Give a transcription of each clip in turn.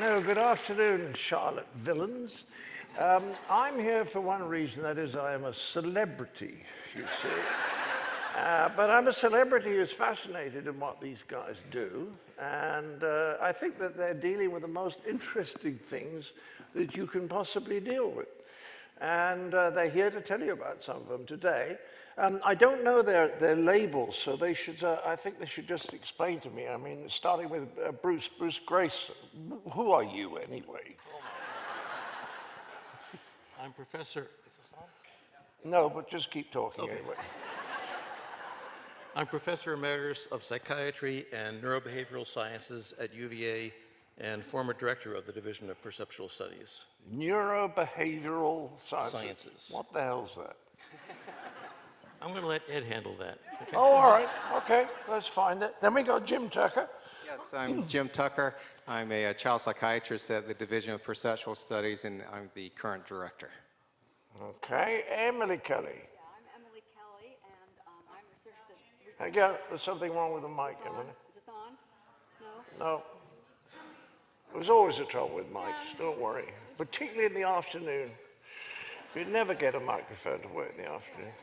No, good afternoon, Charlotte villains. I'm here for one reason, that is I am a celebrity, you see. But I'm a celebrity who's fascinated in what these guys do, and I think that they're dealing with the most interesting things that you can possibly deal with. And they're here to tell you about some of them today. I don't know their labels, so they should. I think they should just explain to me. I mean, starting with Bruce Grace. Who are you anyway? I'm Professor. Is this on? No, but just keep talking anyway. I'm Professor Emeritus of Psychiatry and Neurobehavioral Sciences at UVA and former director of the Division of Perceptual Studies. Neurobehavioral Sciences. What the hell's that? I'm going to let Ed handle that. Okay? Oh, all right. Okay, let's find it. Then we got Jim Tucker. Yes, I'm Jim Tucker. I'm a child psychiatrist at the Division of Perceptual Studies, and I'm the current director. Okay, Emily Kelly. Yeah, I'm Emily Kelly, and I'm research. Again, there's something wrong with the mic, Emily. Is this on? No? No. There's always a trouble with mics, don't worry. Particularly in the afternoon. You'd never get a microphone to work in the afternoon.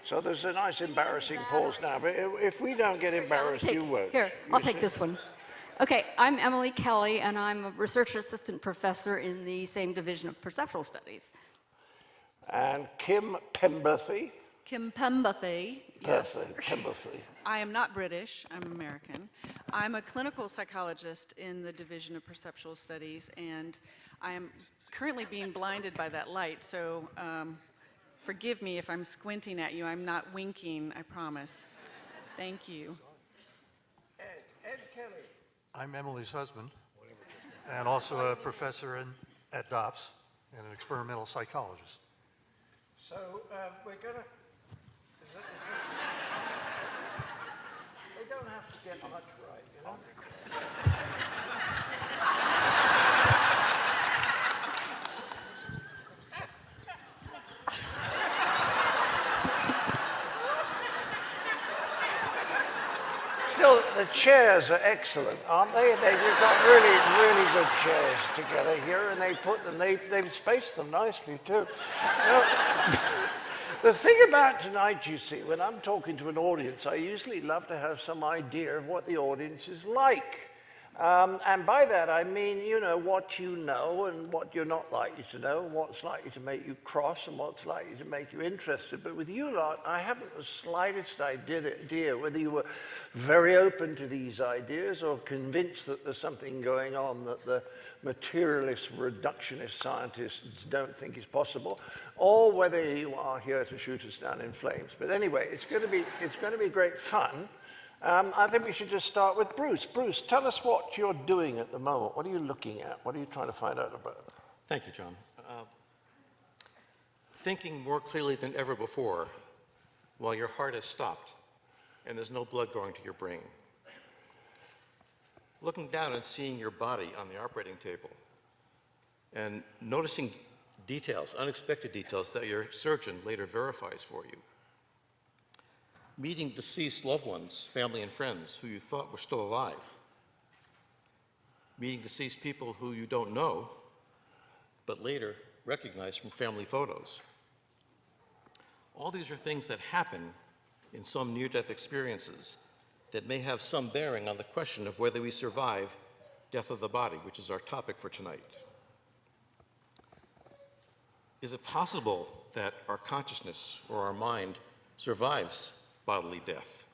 So there's a nice embarrassing pause now, but if we don't get embarrassed, you won't. Here, I'll take this one. Okay, I'm Emily Kelly, and I'm a research assistant professor in the same division of perceptual studies. And Kim Pemberthy. Kim Pemberthy. Yes. Pemberthy. I am not British, I'm American. I'm a clinical psychologist in the Division of Perceptual Studies, and I am currently being blinded by that light, so forgive me if I'm squinting at you. I'm not winking, I promise. Thank you. Ed Kelly. I'm Emily's husband, and also a professor at DOPS and an experimental psychologist. So we're going to... They don't have to get much right, you know? Still, the chairs are excellent, aren't they? We've got really good chairs together here, and they've spaced them nicely too. The thing about tonight, you see, when I'm talking to an audience, I usually love to have some idea of what the audience is like. And by that, I mean, you know, what you know and what you're not likely to know, what's likely to make you cross and what's likely to make you interested. But with you lot, I haven't the slightest idea whether you were very open to these ideas or convinced that there's something going on that the materialist, reductionist scientists don't think is possible, or whether you are here to shoot us down in flames. But anyway, it's going to be great fun. I think we should just start with Bruce. Bruce, tell us what you're doing at the moment. What are you looking at? What are you trying to find out about? Thank you, John. Thinking more clearly than ever before while your heart has stopped and there's no blood going to your brain. Looking down and seeing your body on the operating table and noticing details, unexpected details that your surgeon later verifies for you. Meeting deceased loved ones, family and friends who you thought were still alive. Meeting deceased people who you don't know, but later recognize from family photos. All these are things that happen in some near-death experiences that may have some bearing on the question of whether we survive death of the body, which is our topic for tonight. Is it possible that our consciousness or our mind survives bodily death?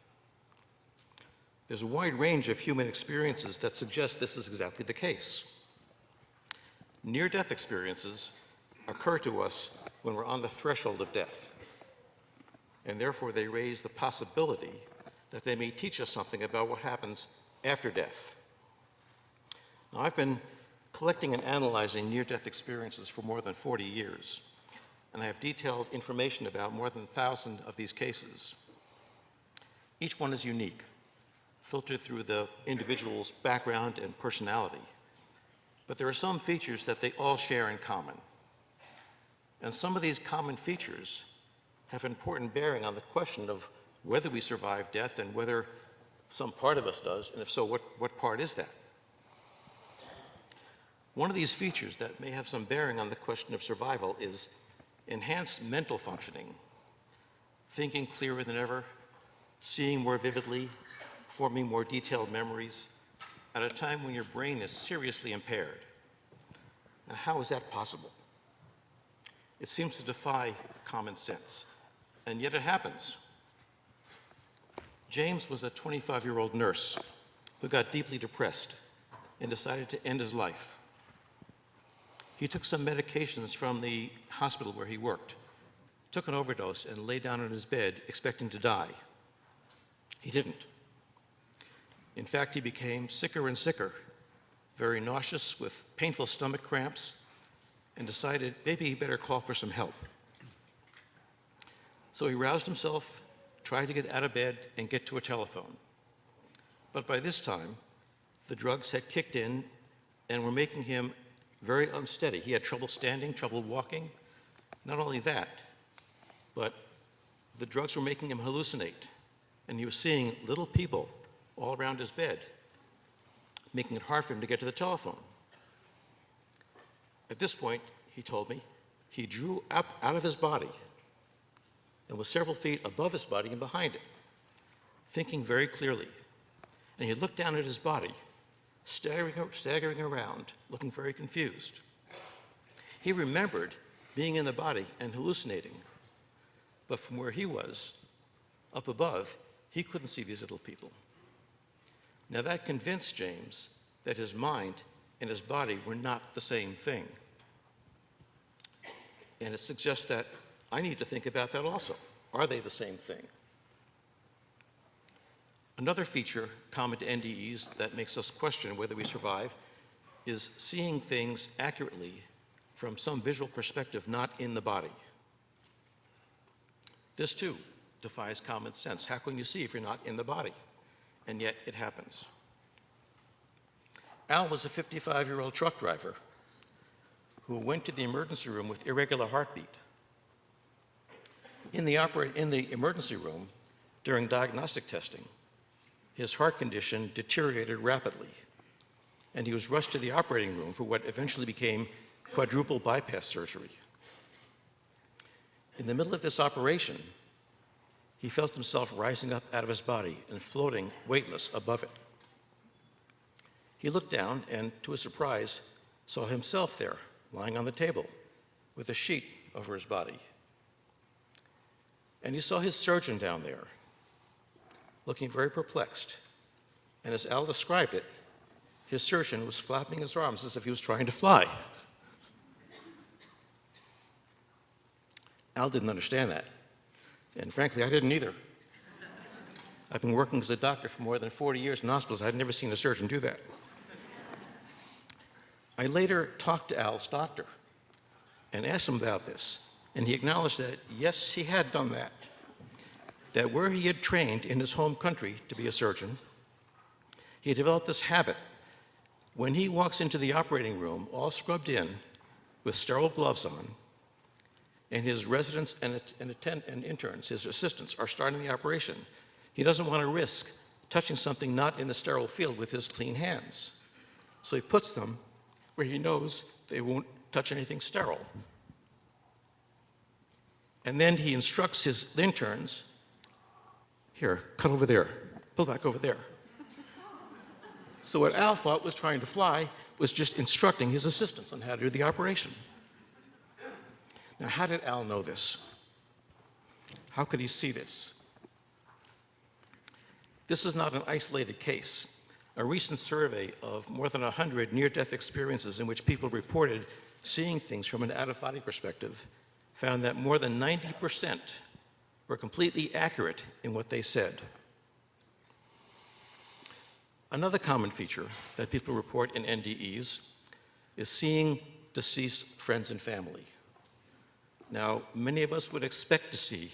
There's a wide range of human experiences that suggest this is exactly the case. Near-death experiences occur to us when we're on the threshold of death, and therefore they raise the possibility that they may teach us something about what happens after death. Now, I've been collecting and analyzing near-death experiences for more than 40 years, and I have detailed information about more than 1,000 of these cases. Each one is unique, filtered through the individual's background and personality. But there are some features that they all share in common. And some of these common features have important bearing on the question of whether we survive death and whether some part of us does, and if so, what part is that? One of these features that may have some bearing on the question of survival is enhanced mental functioning, thinking clearer than ever, seeing more vividly, forming more detailed memories, at a time when your brain is seriously impaired. Now, how is that possible? It seems to defy common sense, and yet it happens. James was a 25-year-old nurse who got deeply depressed and decided to end his life. He took some medications from the hospital where he worked, took an overdose, and lay down on his bed expecting to die. He didn't. In fact, he became sicker and sicker, very nauseous with painful stomach cramps, and decided maybe he better call for some help. So he roused himself, tried to get out of bed and get to a telephone. But by this time, the drugs had kicked in and were making him very unsteady. He had trouble standing, trouble walking. Not only that, but the drugs were making him hallucinate, and he was seeing little people all around his bed, making it hard for him to get to the telephone. At this point, he told me, he drew up out of his body and was several feet above his body and behind it, thinking very clearly. And he looked down at his body, staggering around, looking very confused. He remembered being in the body and hallucinating, but from where he was, up above, he couldn't see these little people. Now that convinced James that his mind and his body were not the same thing. And it suggests that I need to think about that also. Are they the same thing? Another feature common to NDEs that makes us question whether we survive is seeing things accurately from some visual perspective not in the body. This too defies common sense. How can you see if you're not in the body? And yet it happens. Al was a 55-year-old truck driver who went to the emergency room with irregular heartbeat. In the emergency room, during diagnostic testing, his heart condition deteriorated rapidly, and he was rushed to the operating room for what eventually became quadruple bypass surgery. In the middle of this operation, he felt himself rising up out of his body and floating weightless above it. He looked down and, to his surprise, saw himself there, lying on the table, with a sheet over his body. And he saw his surgeon down there, looking very perplexed. And as Al described it, his surgeon was flapping his arms as if he was trying to fly. Al didn't understand that. And frankly, I didn't either. I've been working as a doctor for more than 40 years in hospitals. I'd never seen a surgeon do that. I later talked to Al's doctor and asked him about this. And he acknowledged that, yes, he had done that. That where he had trained in his home country to be a surgeon, he developed this habit. When he walks into the operating room, all scrubbed in, with sterile gloves on, and his residents and interns, his assistants, are starting the operation, he doesn't want to risk touching something not in the sterile field with his clean hands. So he puts them where he knows they won't touch anything sterile. And then he instructs his interns, here, cut over there, pull back over there. So what Al thought was trying to fly was just instructing his assistants on how to do the operation. Now, how did Al know this? How could he see this? This is not an isolated case. A recent survey of more than 100 near-death experiences in which people reported seeing things from an out-of-body perspective found that more than 90% were completely accurate in what they said. Another common feature that people report in NDEs is seeing deceased friends and family. Now, many of us would expect to see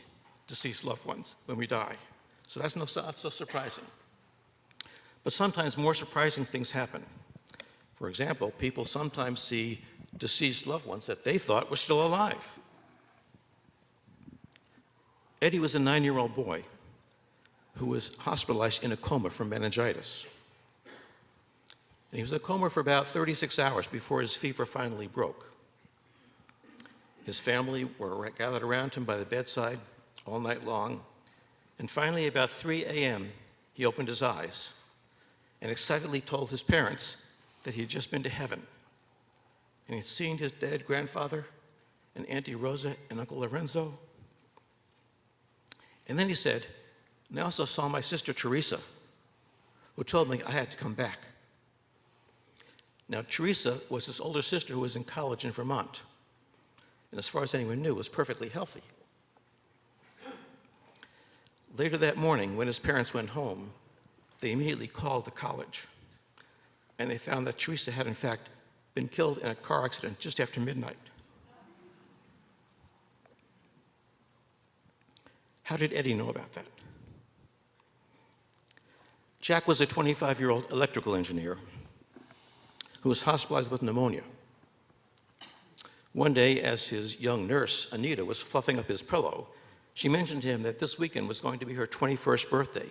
deceased loved ones when we die, so that's not so surprising. But sometimes more surprising things happen. For example, people sometimes see deceased loved ones that they thought were still alive. Eddie was a 9-year-old boy who was hospitalized in a coma from meningitis. And he was in a coma for about 36 hours before his fever finally broke. His family were gathered around him by the bedside all night long. And finally, about 3 a.m., he opened his eyes and excitedly told his parents that he had just been to heaven. And he'd seen his dead grandfather and Auntie Rosa and Uncle Lorenzo. And then he said, and I also saw my sister Teresa, who told me I had to come back. Now, Teresa was his older sister who was in college in Vermont, and as far as anyone knew, was perfectly healthy. Later that morning, when his parents went home, they immediately called the college, and they found that Teresa had, in fact, been killed in a car accident just after midnight. How did Eddie know about that? Jack was a 25-year-old electrical engineer who was hospitalized with pneumonia. One day, as his young nurse, Anita, was fluffing up his pillow, she mentioned to him that this weekend was going to be her 21st birthday,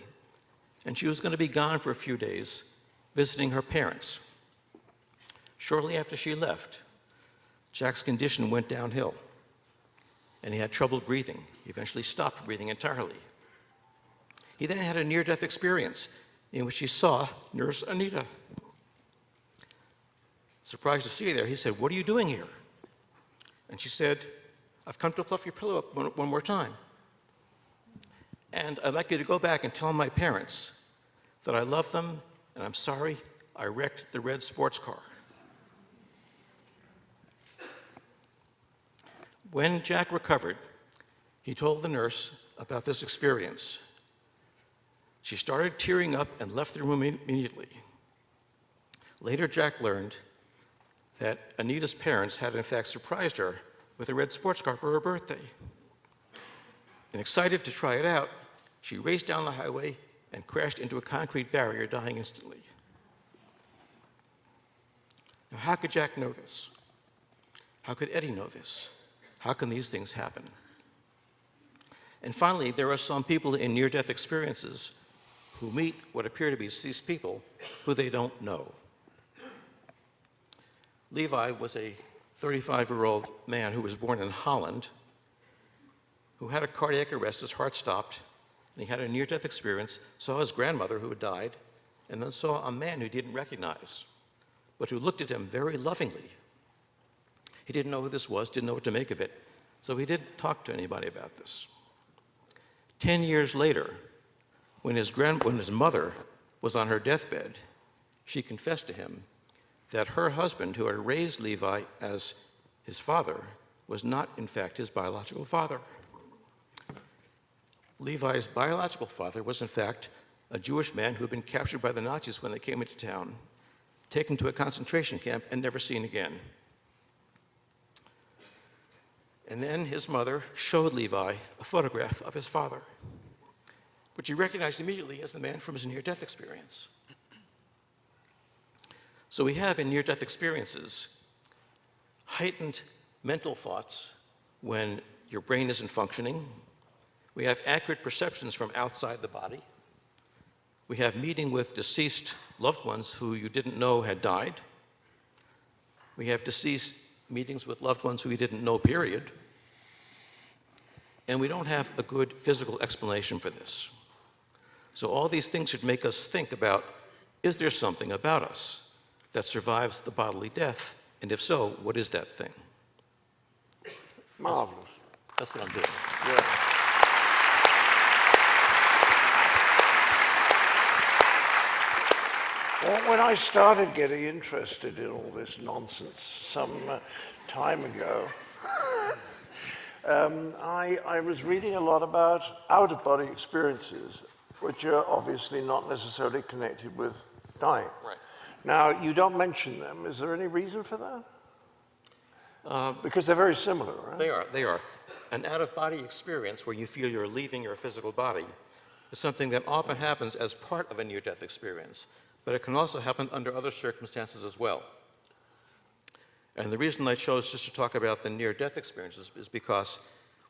and she was going to be gone for a few days visiting her parents. Shortly after she left, Jack's condition went downhill, and he had trouble breathing. He eventually stopped breathing entirely. He then had a near-death experience in which he saw Nurse Anita. Surprised to see her there, he said, "What are you doing here?" And she said, "I've come to fluff your pillow up one more time. And I'd like you to go back and tell my parents that I love them and I'm sorry I wrecked the red sports car." When Jack recovered, he told the nurse about this experience. She started tearing up and left the room immediately. Later, Jack learned that Anita's parents had in fact surprised her with a red sports car for her birthday. And excited to try it out, she raced down the highway and crashed into a concrete barrier, dying instantly. Now, how could Jack know this? How could Eddie know this? How can these things happen? And finally, there are some people in near-death experiences who meet what appear to be deceased people who they don't know. Levi was a 35-year-old man who was born in Holland, who had a cardiac arrest, his heart stopped, and he had a near-death experience, saw his grandmother who had died, and then saw a man who he didn't recognize, but who looked at him very lovingly. He didn't know who this was, didn't know what to make of it, so he didn't talk to anybody about this. 10 years later, when his mother was on her deathbed, she confessed to him that her husband, who had raised Levi as his father, was not, in fact, his biological father. Levi's biological father was, in fact, a Jewish man who had been captured by the Nazis when they came into town, taken to a concentration camp, and never seen again. And then his mother showed Levi a photograph of his father, which he recognized immediately as the man from his near-death experience. So we have in near-death experiences heightened mental thoughts when your brain isn't functioning. We have accurate perceptions from outside the body. We have meeting with deceased loved ones who you didn't know had died. We have deceased meetings with loved ones who we didn't know, period. And we don't have a good physical explanation for this. So all these things should make us think about, is there something about us that survives the bodily death? And if so, what is that thing? Marvelous. That's what I'm doing. Yeah. Well, when I started getting interested in all this nonsense some time ago, I was reading a lot about out-of-body experiences, which are obviously not necessarily connected with dying. Right. Now, you don't mention them. Is there any reason for that? Because they're very similar, right? They are. An out-of-body experience where you feel you're leaving your physical body is something that often happens as part of a near-death experience, but it can also happen under other circumstances as well. And the reason I chose just to talk about the near-death experiences is because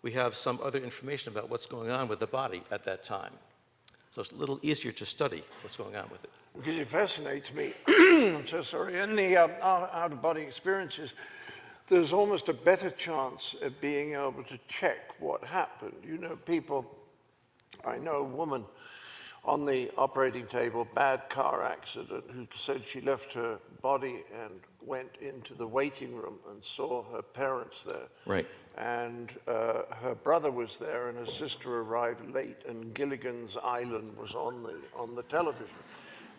we have some other information about what's going on with the body at that time. So it's a little easier to study what's going on with it. Because it fascinates me. I'm so sorry. In the out-of-body experiences, there's almost a better chance of being able to check what happened. You know, people, I know a woman on the operating table, bad car accident, who said she left her body and went into the waiting room and saw her parents there. Right. And her brother was there, and her sister arrived late, and Gilligan's Island was on the television.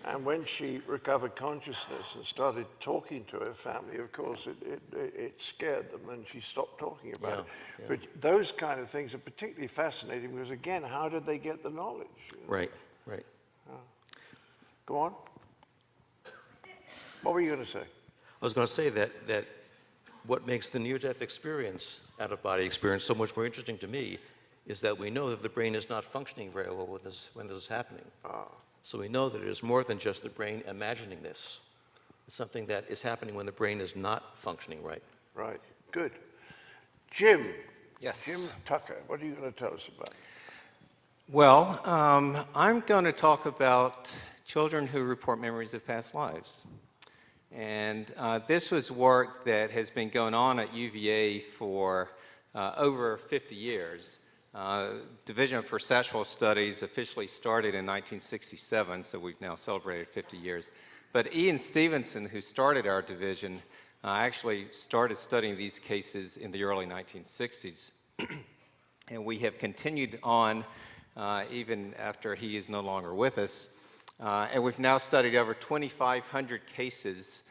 And when she recovered consciousness and started talking to her family, of course, it scared them, and she stopped talking about it. Yeah. But those kind of things are particularly fascinating because, again, how did they get the knowledge? You know? Right, right. Go on. What were you going to say? I was going to say that what makes the near-death experience, out-of-body experience, so much more interesting to me is that we know that the brain is not functioning very well when this is happening. So we know that it is more than just the brain imagining this. It's something that is happening when the brain is not functioning right. Right. Good. Jim. Yes. Jim Tucker, what are you going to tell us about? Well, I'm going to talk about children who report memories of past lives. And this was work that has been going on at UVA for over 50 years. Division of Perceptual Studies officially started in 1967, so we've now celebrated 50 years. But Ian Stevenson, who started our division, actually started studying these cases in the early 1960s. And we have continued on even after he is no longer with us. And we've now studied over 2,500 cases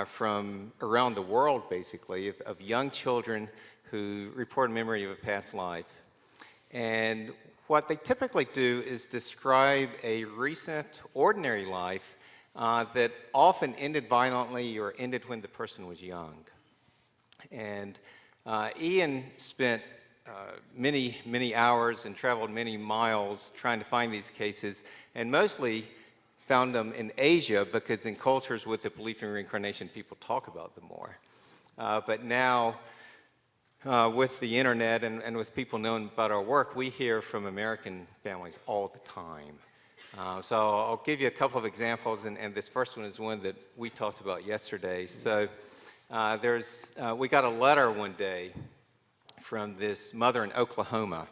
from around the world, basically, of young children who report a memory of a past life. And what they typically do is describe a recent, ordinary life that often ended violently or ended when the person was young. And Ian spent many, many hours and traveled many miles trying to find these cases, and mostly found them in Asia because in cultures with a belief in reincarnation, people talk about them more. But now, with the internet and with people knowing about our work, we hear from American families all the time. So I'll give you a couple of examples, and this first one is one that we talked about yesterday. So we got a letter one day from this mother in Oklahoma,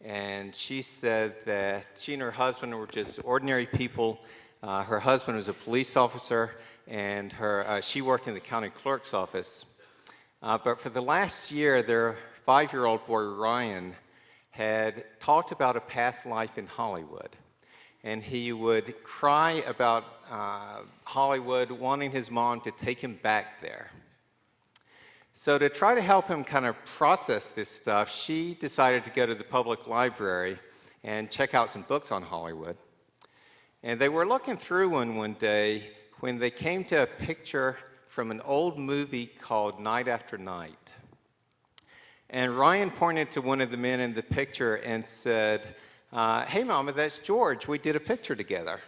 and she said that she and her husband were just ordinary people. Her husband was a police officer, and she worked in the county clerk's office. But for the last year, their 5-year-old boy, Ryan, had talked about a past life in Hollywood. And he would cry about Hollywood, wanting his mom to take him back there. So to try to help him kind of process this stuff, she decided to go to the public library and check out some books on Hollywood. And they were looking through one day when they came to a picture from an old movie called Night After Night. And Ryan pointed to one of the men in the picture and said, "Hey, Mama, that's George. We did a picture together."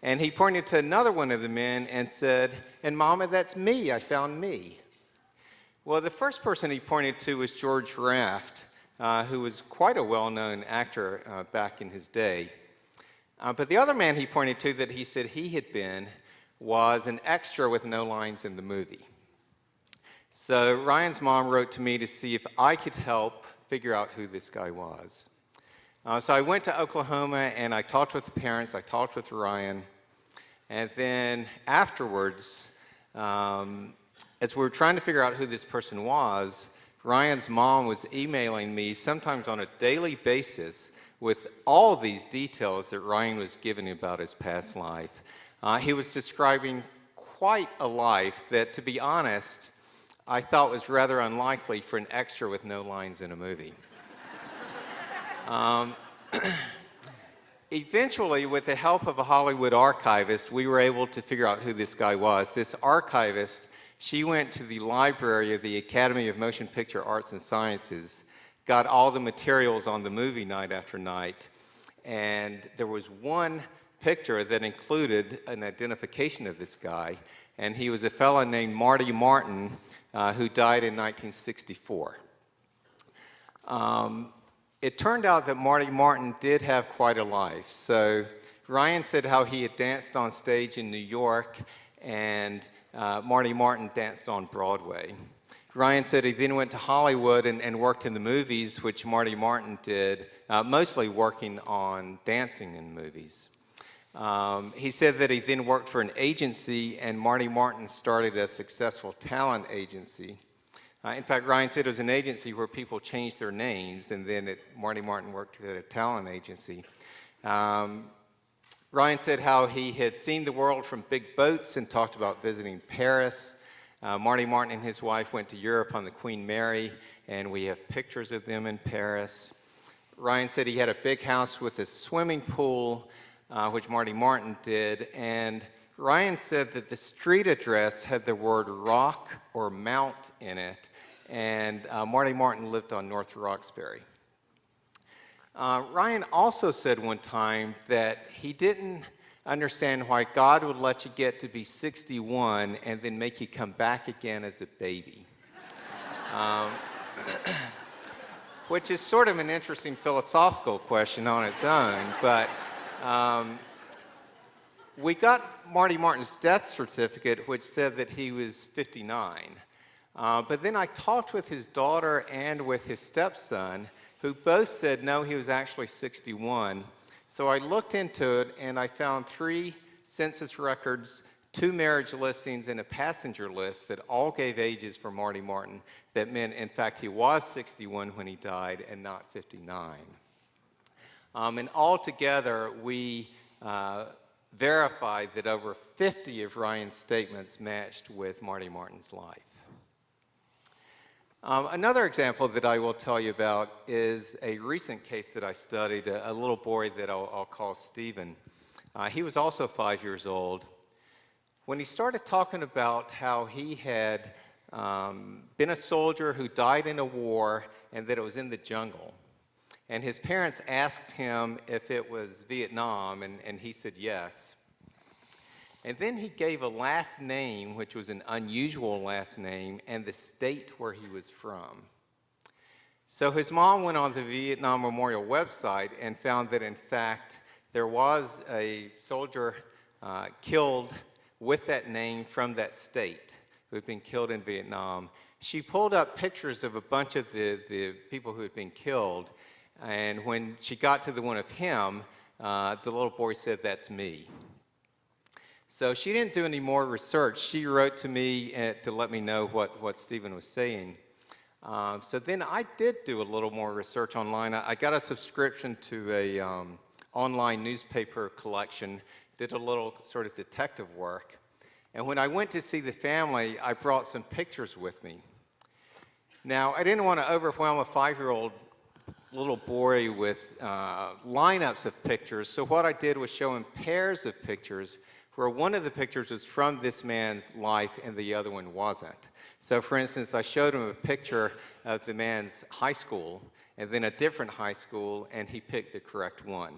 And he pointed to another one of the men and said, "And Mama, that's me. I found me." Well, the first person he pointed to was George Raft, who was quite a well-known actor back in his day. But the other man he pointed to that he said he had been was an extra with no lines in the movie. So Ryan's mom wrote to me to see if I could help figure out who this guy was. So I went to Oklahoma and I talked with the parents, I talked with Ryan, and then afterwards, as we were trying to figure out who this person was, Ryan's mom was emailing me sometimes on a daily basis with all these details that Ryan was giving about his past life. He was describing quite a life that, to be honest, I thought was rather unlikely for an extra with no lines in a movie. Eventually, with the help of a Hollywood archivist, we were able to figure out who this guy was. This archivist, she went to the library of the Academy of Motion Picture Arts and Sciences, got all the materials on the movie Night After Night, and there was one picture that included an identification of this guy, and he was a fellow named Marty Martin who died in 1964. it turned out that Marty Martin did have quite a life. So Ryan said how he had danced on stage in New York, and Marty Martin danced on Broadway. Ryan said he then went to Hollywood and worked in the movies, which Marty Martin did, mostly working on dancing in movies. He said that he then worked for an agency, and Marty Martin started a successful talent agency. In fact, Ryan said it was an agency where people changed their names, and then Marty Martin worked at a talent agency. Ryan said how he had seen the world from big boats and talked about visiting Paris. Marty Martin and his wife went to Europe on the Queen Mary, and we have pictures of them in Paris. Ryan said he had a big house with a swimming pool, which Marty Martin did, and Ryan said that the street address had the word rock or mount in it, and Marty Martin lived on North Roxbury. Ryan also said one time that he didn't understand why God would let you get to be 61 and then make you come back again as a baby. Which is sort of an interesting philosophical question on its own, but we got Marty Martin's death certificate, which said that he was 59. But then I talked with his daughter and with his stepson, who both said no, he was actually 61. So I looked into it, and I found 3 census records, 2 marriage listings, and a passenger list that all gave ages for Marty Martin that meant, in fact, he was 61 when he died and not 59. And altogether, we verified that over 50 of Ryan's statements matched with Marty Martin's life. Another example that I will tell you about is a recent case that I studied, a little boy that I'll call Stephen. He was also 5 years old. When he started talking about how he had been a soldier who died in a war and that it was in the jungle, and his parents asked him if it was Vietnam, and he said yes. And then he gave a last name, which was an unusual last name, and the state where he was from. So his mom went on the Vietnam Memorial website and found that, in fact, there was a soldier killed with that name from that state who had been killed in Vietnam. She pulled up pictures of a bunch of the people who had been killed, and when she got to the one of him, the little boy said, "That's me." So she didn't do any more research. She wrote to me to let me know what Stephen was saying. So then I did do a little more research online. I got a subscription to a online newspaper collection, did a little sort of detective work. And when I went to see the family, I brought some pictures with me. Now, I didn't want to overwhelm a 5-year-old little boy with lineups of pictures, so what I did was show him pairs of pictures where one of the pictures was from this man's life and the other one wasn't. So for instance, I showed him a picture of the man's high school and then a different high school, and he picked the correct one.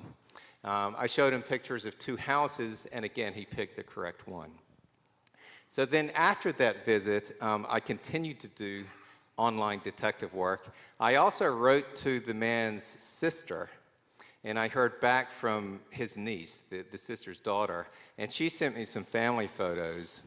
I showed him pictures of 2 houses, and again, he picked the correct one. So then after that visit, I continued to do online detective work. I also wrote to the man's sister, and I heard back from his niece, the sister's daughter, and she sent me some family photos.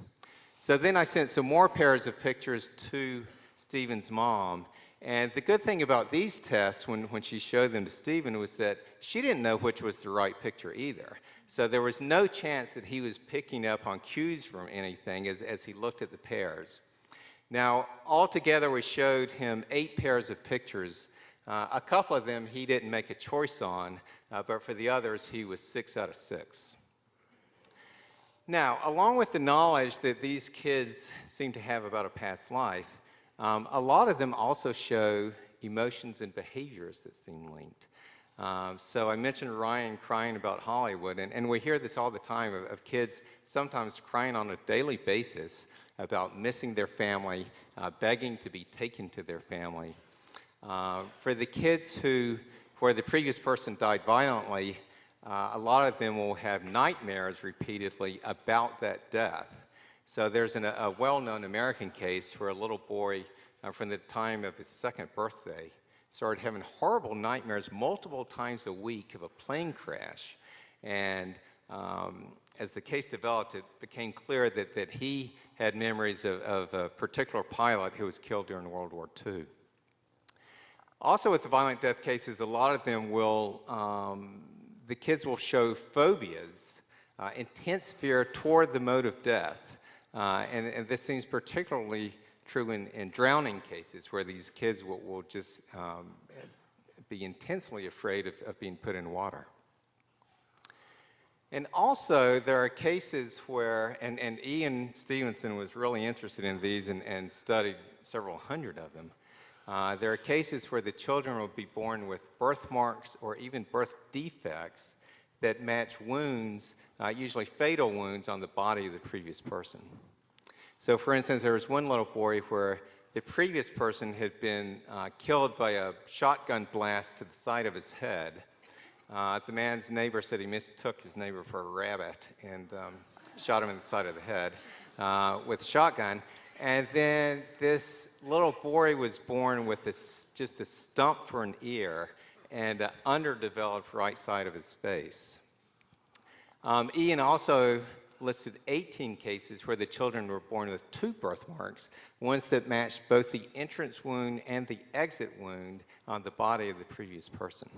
So then I sent some more pairs of pictures to Stephen's mom, and the good thing about these tests, when she showed them to Stephen, was that she didn't know which was the right picture either. So there was no chance that he was picking up on cues from anything as he looked at the pairs. Now, altogether, we showed him 8 pairs of pictures. A couple of them he didn't make a choice on, but for the others, he was 6 out of 6. Now, along with the knowledge that these kids seem to have about a past life, a lot of them also show emotions and behaviors that seem linked. So I mentioned Ryan crying about Hollywood, and we hear this all the time of kids sometimes crying on a daily basis about missing their family, begging to be taken to their family. For the kids where the previous person died violently, a lot of them will have nightmares repeatedly about that death. So there's a well-known American case where a little boy, from the time of his 2nd birthday, started having horrible nightmares multiple times a week of a plane crash. And as the case developed, it became clear that he had memories of a particular pilot who was killed during World War II. Also with the violent death cases, a lot of them will, the kids will show phobias, intense fear toward the mode of death. And this seems particularly true in drowning cases, where these kids will just be intensely afraid of being put in water. And also, there are cases where, and Ian Stevenson was really interested in these and studied several hundred of them. There are cases where the children will be born with birthmarks or even birth defects that match wounds, usually fatal wounds, on the body of the previous person. So for instance, there was one little boy where the previous person had been killed by a shotgun blast to the side of his head. The man's neighbor said he mistook his neighbor for a rabbit and shot him in the side of the head with a shotgun. And then this little boy was born with just a stump for an ear and an underdeveloped right side of his face. Ian also listed 18 cases where the children were born with 2 birthmarks, ones that matched both the entrance wound and the exit wound on the body of the previous person.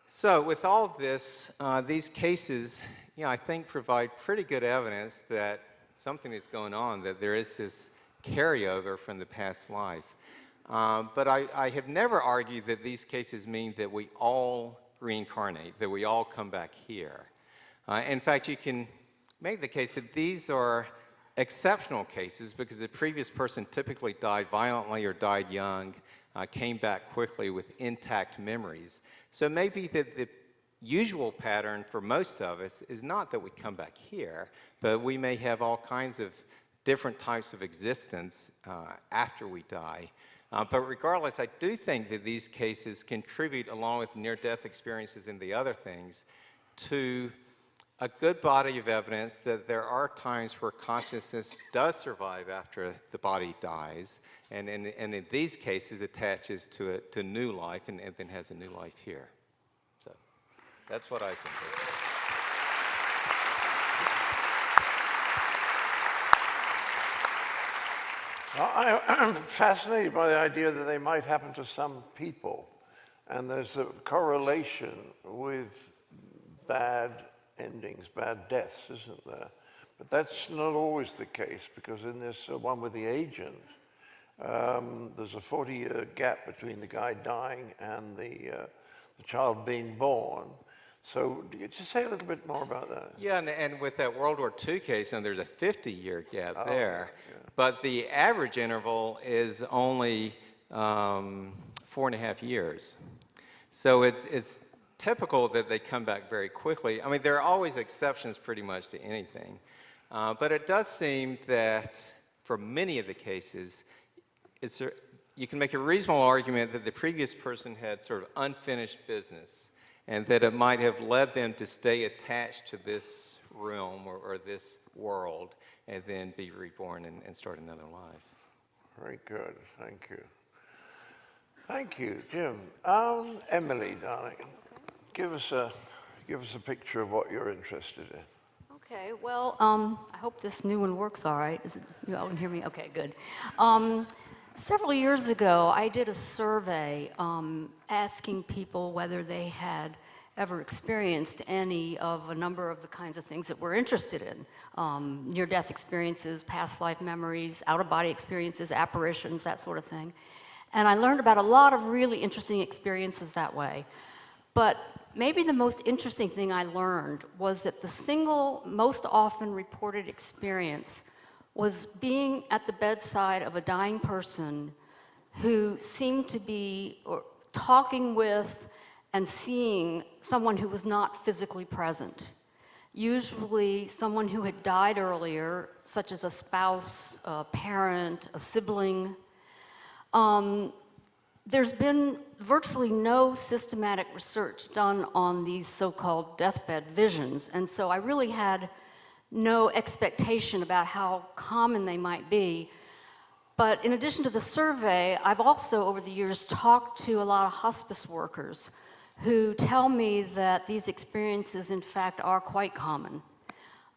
So with all this, these cases, I think provide pretty good evidence that something is going on, that there is this carryover from the past life. But I have never argued that these cases mean that we all reincarnate, that we all come back here. In fact, you can make the case that these are exceptional cases because the previous person typically died violently or died young, came back quickly with intact memories. So maybe the usual pattern for most of us is not that we come back here, but we may have all kinds of different types of existence after we die. But regardless, I do think that these cases contribute, along with near-death experiences and the other things, to a good body of evidence that there are times where consciousness does survive after the body dies, and in these cases attaches to new life and then has a new life here. So that's what I think. Well, I'm fascinated by the idea that they might happen to some people, and there's a correlation with bad endings, bad deaths, isn't there? But that's not always the case, because in this one with the agent, there's a 40-year gap between the guy dying and the child being born. So just say a little bit more about that. Yeah, and with that World War II case, and there's a 50-year gap there, but the average interval is only 4.5 years. So it's typical that they come back very quickly. I mean, there are always exceptions pretty much to anything. But it does seem that for many of the cases, you can make a reasonable argument that the previous person had sort of unfinished business, and that it might have led them to stay attached to this realm or this world and then be reborn and start another life. Very good, thank you. Thank you, Jim. Emily, darling, give us a picture of what you're interested in. Okay, well, I hope this new one works all right. You all can hear me? Okay, good. Several years ago, I did a survey asking people whether they had ever experienced any of a number of the kinds of things that we're interested in. Near-death experiences, past life memories, out-of-body experiences, apparitions, that sort of thing. And I learned about a lot of really interesting experiences that way. But maybe the most interesting thing I learned was that the single most often reported experience was being at the bedside of a dying person who seemed to be talking with and seeing someone who was not physically present. Usually someone who had died earlier, such as a spouse, a parent, a sibling. There's been virtually no systematic research done on these so-called deathbed visions, and so I really had no expectation about how common they might be. But in addition to the survey, I've also, over the years, talked to a lot of hospice workers who tell me that these experiences, in fact, are quite common.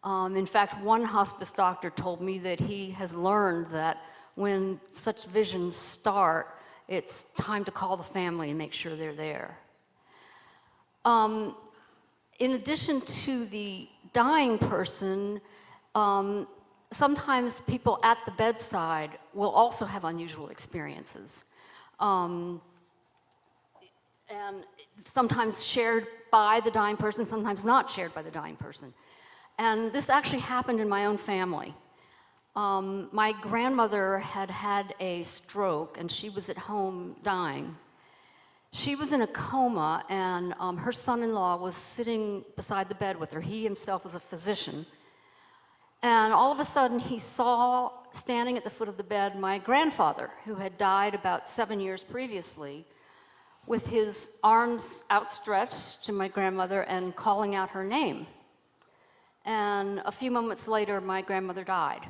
In fact, one hospice doctor told me that he has learned that when such visions start, it's time to call the family and make sure they're there. In addition to the dying person, sometimes people at the bedside will also have unusual experiences. And sometimes shared by the dying person, sometimes not shared by the dying person. And this actually happened in my own family. My grandmother had had a stroke and she was at home dying. She was in a coma and her son-in-law was sitting beside the bed with her. He himself was a physician. And all of a sudden he saw, standing at the foot of the bed, my grandfather, who had died about 7 years previously, with his arms outstretched to my grandmother and calling out her name. And a few moments later, my grandmother died.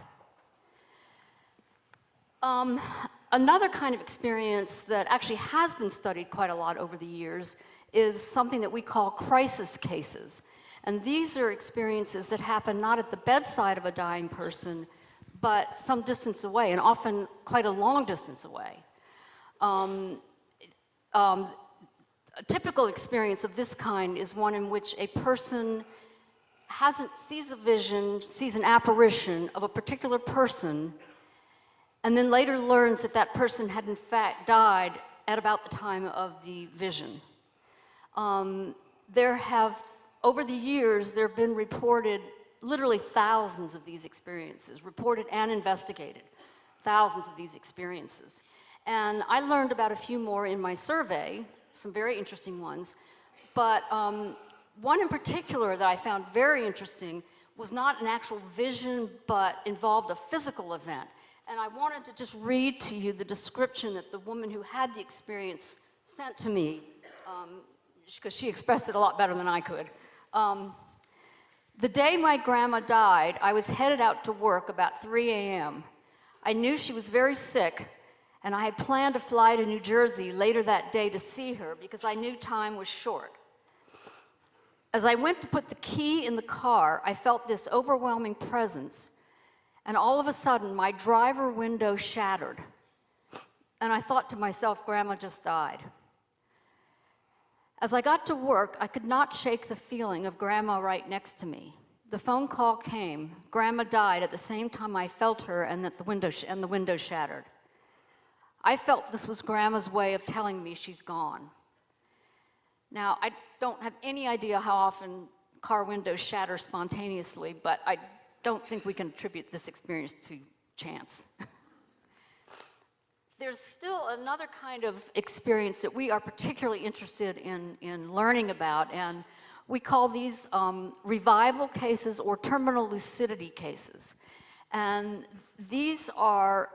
Another kind of experience that actually has been studied quite a lot over the years is something that we call crisis cases. And these are experiences that happen not at the bedside of a dying person, but some distance away, and often quite a long distance away. A typical experience of this kind is one in which a person sees a vision, sees an apparition of a particular person, and then later learns that that person had in fact died at about the time of the vision. Over the years, there have been reported literally thousands of these experiences, reported and investigated, thousands of these experiences. And I learned about a few more in my survey, some very interesting ones, but one in particular that I found very interesting was not an actual vision, but involved a physical event. And I wanted to just read to you the description that the woman who had the experience sent to me, because she expressed it a lot better than I could. The day my grandma died, I was headed out to work about 3 a.m. I knew she was very sick, and I had planned to fly to New Jersey later that day to see her because I knew time was short. As I went to put the key in the car, I felt this overwhelming presence, and all of a sudden, my driver window shattered. And I thought to myself, Grandma just died. As I got to work, I could not shake the feeling of Grandma right next to me. The phone call came. Grandma died at the same time I felt her, and that the window shattered. I felt this was Grandma's way of telling me she's gone. Now, I don't have any idea how often car windows shatter spontaneously, but I don't think we can attribute this experience to chance. There's still another kind of experience that we are particularly interested in learning about, and we call these revival cases or terminal lucidity cases. And these are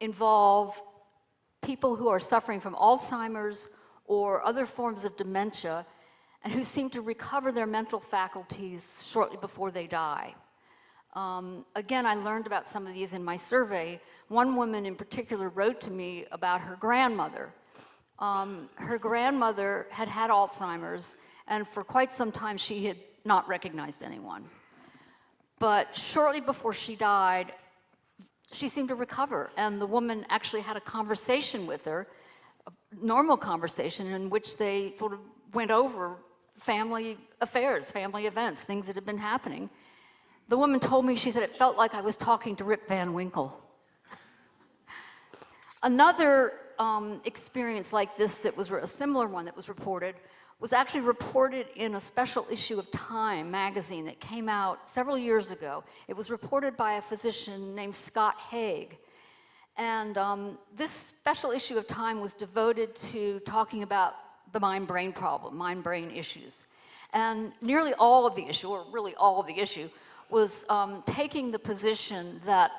involve people who are suffering from Alzheimer's or other forms of dementia and who seem to recover their mental faculties shortly before they die. Again, I learned about some of these in my survey. One woman in particular wrote to me about her grandmother. Her grandmother had had Alzheimer's, and for quite some time she had not recognized anyone. But shortly before she died, she seemed to recover, and the woman actually had a conversation with her, a normal conversation in which they sort of went over family affairs, family events, things that had been happening. The woman told me, she said, it felt like I was talking to Rip Van Winkle. Another experience like this that was a similar one that was reported was actually reported in a special issue of Time magazine that came out several years ago. It was reported by a physician named Scott Haig. And this special issue of Time was devoted to talking about the mind-brain problem, mind-brain issues. And nearly all of the issue, or really all of the issue, was taking the position that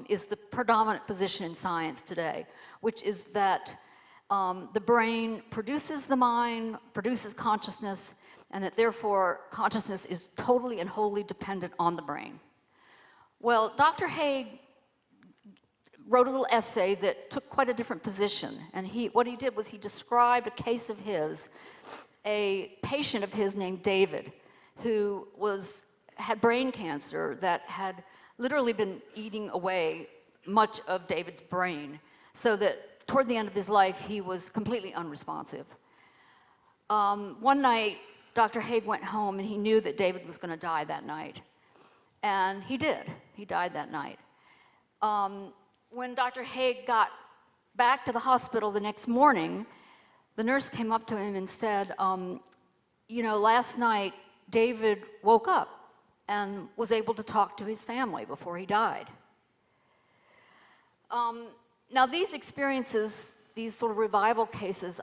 is the predominant position in science today, which is that the brain produces the mind, produces consciousness, and that therefore consciousness is totally and wholly dependent on the brain. Well, Dr. Haig wrote a little essay that took quite a different position. And what he did was he described a case of his, a patient of his named David, who had brain cancer that had literally been eating away much of David's brain, so that toward the end of his life, he was completely unresponsive. One night, Dr. Haig went home and he knew that David was going to die that night. And he did. He died that night. When Dr. Haig got back to the hospital the next morning, the nurse came up to him and said, you know, last night David woke up and was able to talk to his family before he died. Now, these experiences, these sort of revival cases,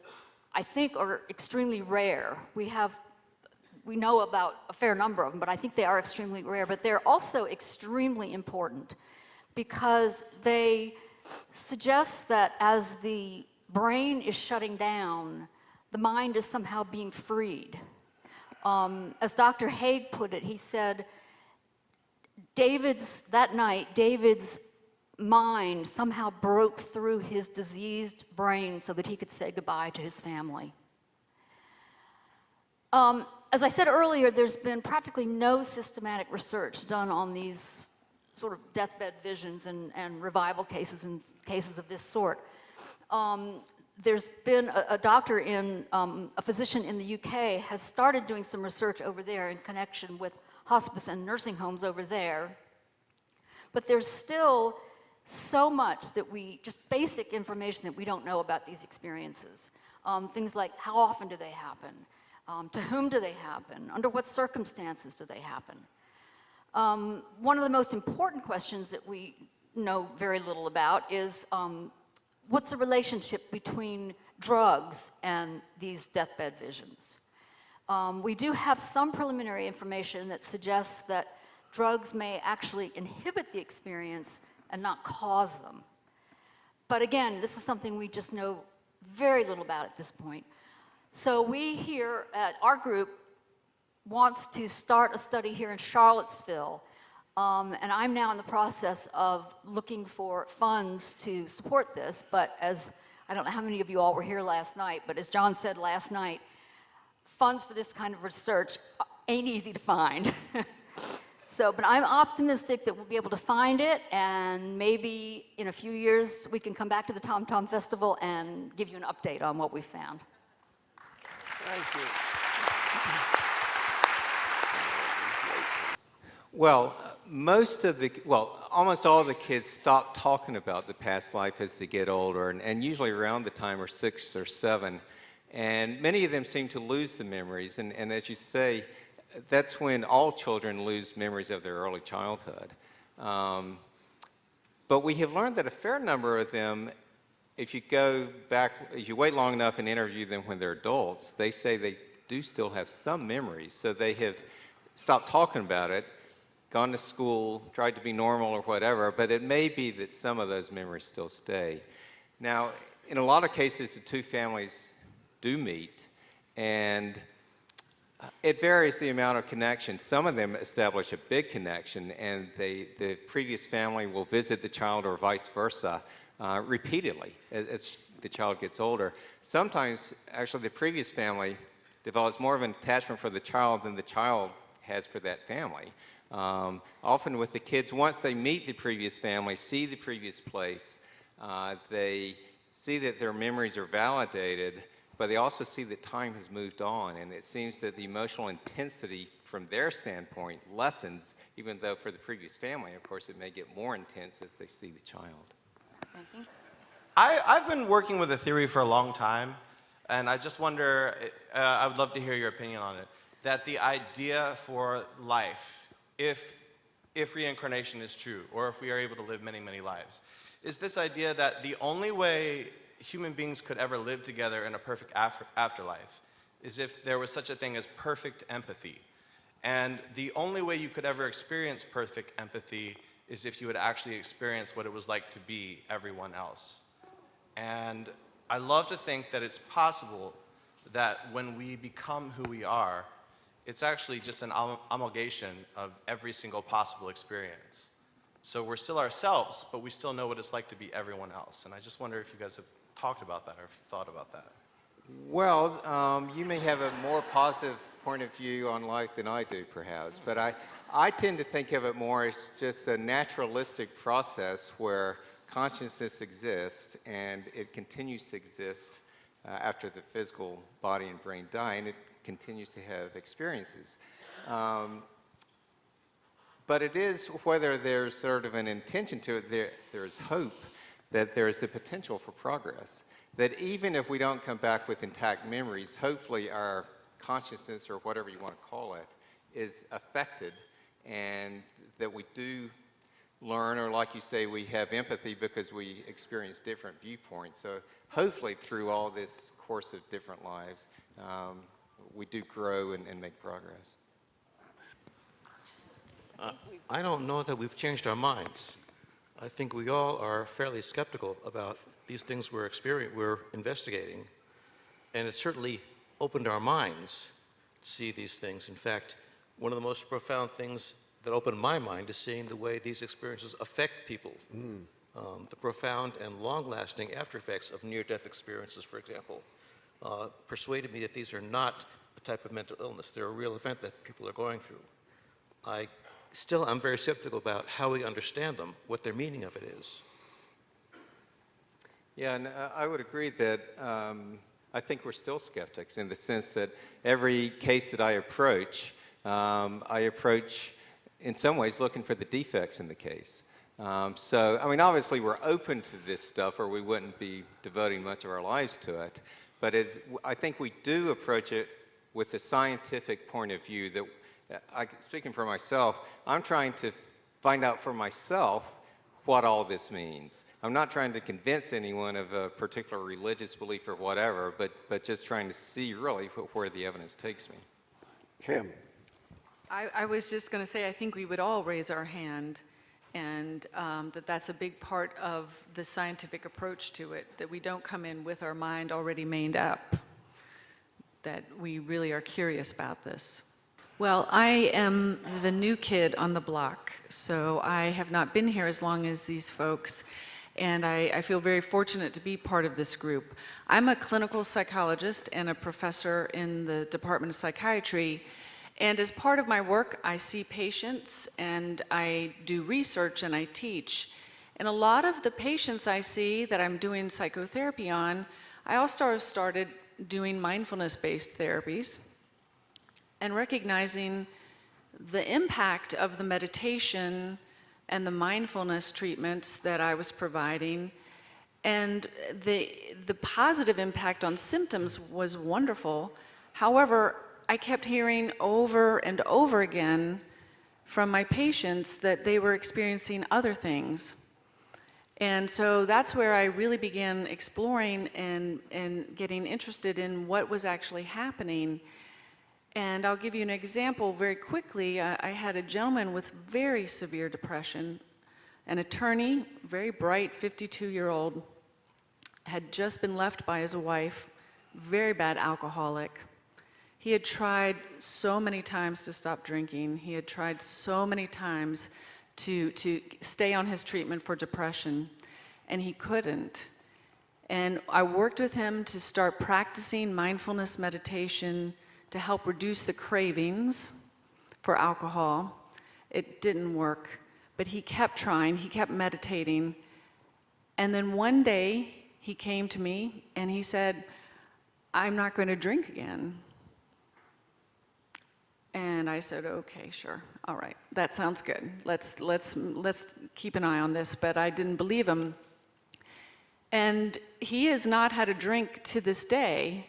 I think are extremely rare. We know about a fair number of them, but I think they are extremely rare. But they're also extremely important because they suggest that as the brain is shutting down, the mind is somehow being freed. As Dr. Haig put it, he said, that night, David's mind somehow broke through his diseased brain so that he could say goodbye to his family. As I said earlier, there's been practically no systematic research done on these sort of deathbed visions and revival cases and cases of this sort. There's been a doctor a physician in the UK has started doing some research over there in connection with hospice and nursing homes over there. But there's still so much just basic information that we don't know about these experiences. Things like how often do they happen? To whom do they happen? Under what circumstances do they happen? One of the most important questions that we know very little about is what's the relationship between drugs and these deathbed visions? We do have some preliminary information that suggests that drugs may actually inhibit the experience and not cause them. But again, this is something we just know very little about at this point. So we here at our group wants to start a study here in Charlottesville, and I'm now in the process of looking for funds to support this, but I don't know how many of you all were here last night, but as John said last night, funds for this kind of research ain't easy to find. But I'm optimistic that we'll be able to find it, and maybe in a few years we can come back to the Tom Tom Festival and give you an update on what we found. Thank you. Well, almost all the kids stop talking about the past life as they get older, and usually around the time of 6 or 7. And many of them seem to lose the memories. And as you say, that's when all children lose memories of their early childhood. But we have learned that a fair number of them, if you wait long enough and interview them when they're adults, they say they do still have some memories. So they have stopped talking about it, gone to school, tried to be normal or whatever, but it may be that some of those memories still stay. Now, in a lot of cases, the two families do meet, and it varies the amount of connection. Some of them establish a big connection, and the previous family will visit the child or vice versa repeatedly as the child gets older. Sometimes, actually, the previous family develops more of an attachment for the child than the child has for that family. Often with the kids, once they meet the previous family, see the previous place, they see that their memories are validated, but they also see that time has moved on, and it seems that the emotional intensity from their standpoint lessens, even though for the previous family, of course, it may get more intense as they see the child. I've been working with a theory for a long time, and I just wonder, I would love to hear your opinion on it, that the idea for life, if reincarnation is true, or if we are able to live many, many lives, is this idea that the only way human beings could ever live together in a perfect afterlife is if there was such a thing as perfect empathy. And the only way you could ever experience perfect empathy is if you had actually experienced what it was like to be everyone else. And I love to think that it's possible that when we become who we are, it's actually just an amalgamation of every single possible experience. So we're still ourselves, but we still know what it's like to be everyone else. And I just wonder if you guys have talked about that or if you've thought about that. Well, you may have a more positive point of view on life than I do, perhaps, but I tend to think of it more as just a naturalistic process where consciousness exists and it continues to exist after the physical body and brain die, and it continues to have experiences. But it is, whether there's sort of an intention to it, there's hope that there's the potential for progress. That even if we don't come back with intact memories, hopefully our consciousness, or whatever you want to call it, is affected, and that we do learn, or like you say, we have empathy because we experience different viewpoints. So hopefully through all this course of different lives, we do grow and make progress. I don't know that we've changed our minds. I think we all are fairly skeptical about these things we're investigating, and it certainly opened our minds to see these things. In fact, one of the most profound things that opened my mind is seeing the way these experiences affect people. The profound and long-lasting after effects of near-death experiences, for example, persuaded me that these are not a type of mental illness. They're a real event that people are going through. I'm very skeptical about how we understand them, what their meaning of it is. Yeah, and I would agree that I think we're still skeptics in the sense that every case that I approach in some ways looking for the defects in the case. So, I mean, obviously we're open to this stuff or we wouldn't be devoting much of our lives to it. But I think we do approach it with a scientific point of view that, speaking for myself, I'm trying to find out for myself what all this means. I'm not trying to convince anyone of a particular religious belief or whatever, but just trying to see really where the evidence takes me. Kim. I was just going to say, I think we would all raise our hand, and that's a big part of the scientific approach to it, that we don't come in with our mind already made up, that we really are curious about this. Well, I am the new kid on the block, so I have not been here as long as these folks, and I feel very fortunate to be part of this group. I'm a clinical psychologist and a professor in the Department of Psychiatry, and as part of my work, I see patients and I do research and I teach. And a lot of the patients I see that I'm doing psychotherapy on, I also started doing mindfulness-based therapies and recognizing the impact of the meditation and the mindfulness treatments that I was providing. And the positive impact on symptoms was wonderful. However, I kept hearing over and over again from my patients that they were experiencing other things. And so that's where I really began exploring and getting interested in what was actually happening. And I'll give you an example very quickly. I had a gentleman with very severe depression, an attorney, very bright, 52-year-old, had just been left by his wife, very bad alcoholic. He had tried so many times to stop drinking. He had tried so many times to stay on his treatment for depression, and he couldn't. And I worked with him to start practicing mindfulness meditation to help reduce the cravings for alcohol. It didn't work, but he kept trying, he kept meditating. And then one day he came to me and he said, "I'm not going to drink again." And I said, "Okay, sure, all right, that sounds good. Let's keep an eye on this." But I didn't believe him. And he has not had a drink to this day.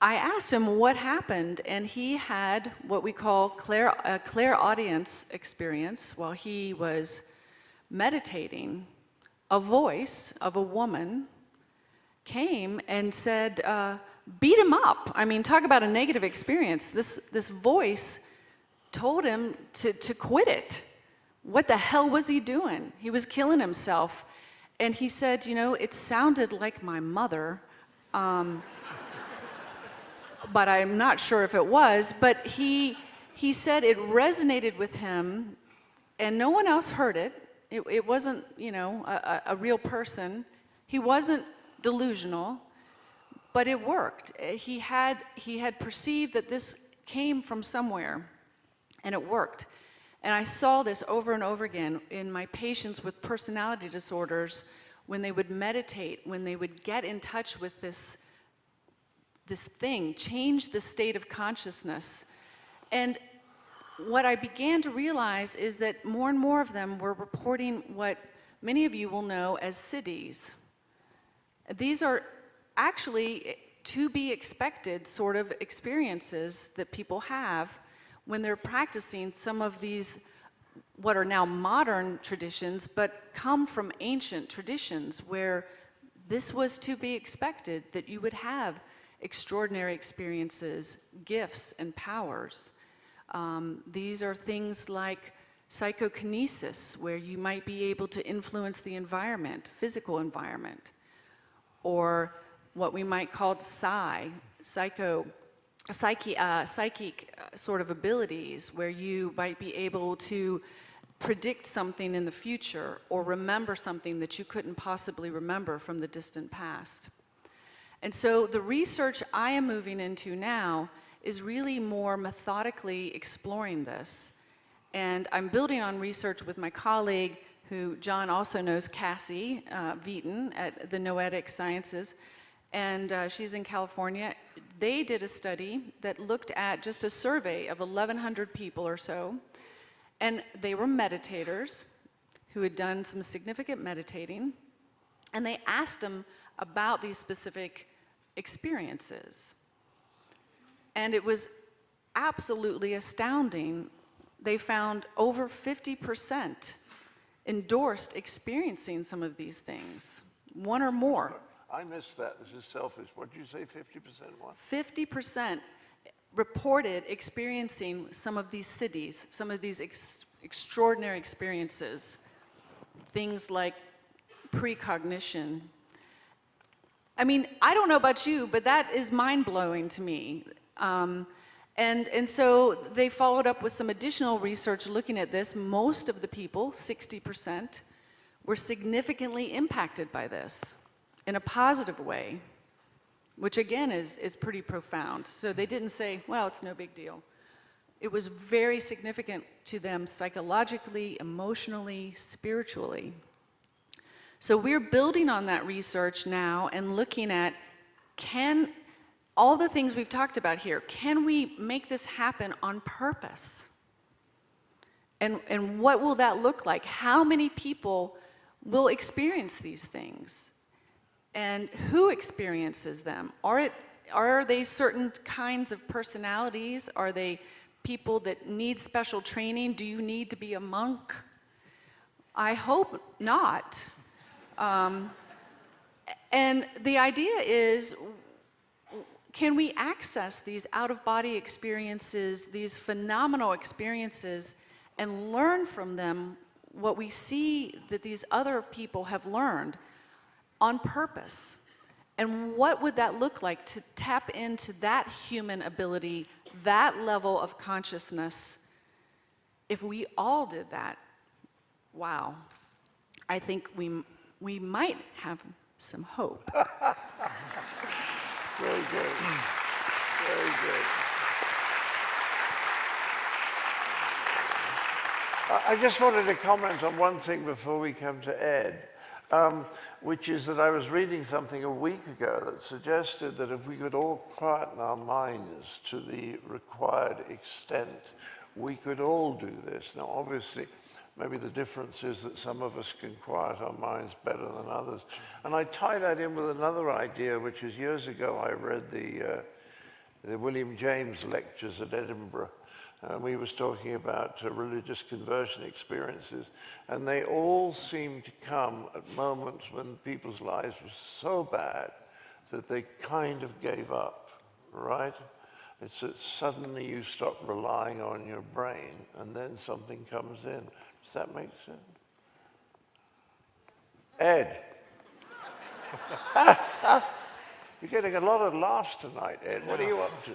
I asked him what happened, and he had what we call a clairaudience experience while he was meditating. A voice of a woman came and said, beat him up. I mean, talk about a negative experience. This voice told him to quit it. What the hell was he doing? He was killing himself. And he said, "You know, it sounded like my mother, but I'm not sure if it was." But he said it resonated with him, and no one else heard it. It wasn't, you know, a real person. He wasn't delusional, but it worked. He had perceived that this came from somewhere, and it worked. And I saw this over and over again in my patients with personality disorders when they would meditate, when they would get in touch with this thing, change the state of consciousness. And what I began to realize is that more and more of them were reporting what many of you will know as siddhis. These are actually to be expected sort of experiences that people have when they're practicing some of these, what are now modern traditions, but come from ancient traditions where this was to be expected, that you would have extraordinary experiences, gifts, and powers. These are things like psychokinesis, where you might be able to influence the environment, physical environment, or what we might call psychic sort of abilities, where you might be able to predict something in the future or remember something that you couldn't possibly remember from the distant past. And so the research I am moving into now is really more methodically exploring this. And I'm building on research with my colleague, who John also knows, Cassie Veaton at the Noetic Sciences, and she's in California. They did a study that looked at just a survey of 1,100 people or so, and they were meditators who had done some significant meditating, and they asked them about these specific experiences. And it was absolutely astounding. They found over 50% endorsed experiencing some of these things, one or more. I missed that. This is selfish. What did you say, 50% what? 50% reported experiencing some of these siddhis, some of these extraordinary experiences, things like precognition. I mean, I don't know about you, but that is mind-blowing to me. And so they followed up with some additional research looking at this. Most of the people, 60%, were significantly impacted by this in a positive way, which again is pretty profound. So they didn't say, well, it's no big deal. It was very significant to them psychologically, emotionally, spiritually. So we're building on that research now and looking at, can all the things we've talked about here, can we make this happen on purpose? And what will that look like? How many people will experience these things? And who experiences them? Are they certain kinds of personalities? Are they people that need special training? Do you need to be a monk? I hope not. And the idea is, can we access these out-of-body experiences, these phenomenal experiences, and learn from them what we see that these other people have learned on purpose? And what would that look like to tap into that human ability, that level of consciousness? If we all did that, wow, I think we might have some hope. Very good. Very good. I just wanted to comment on one thing before we come to Ed, which is that I was reading something a week ago that suggested that if we could all quieten our minds to the required extent, we could all do this. Now, obviously, maybe the difference is that some of us can quiet our minds better than others. And I tie that in with another idea, which is years ago I read the William James lectures at Edinburgh. We was talking about religious conversion experiences, and they all seem to come at moments when people's lives were so bad that they kind of gave up, right? It's that suddenly you stop relying on your brain, and then something comes in. Does that make sense? Ed. You're getting a lot of laughs tonight, Ed. What are you up to?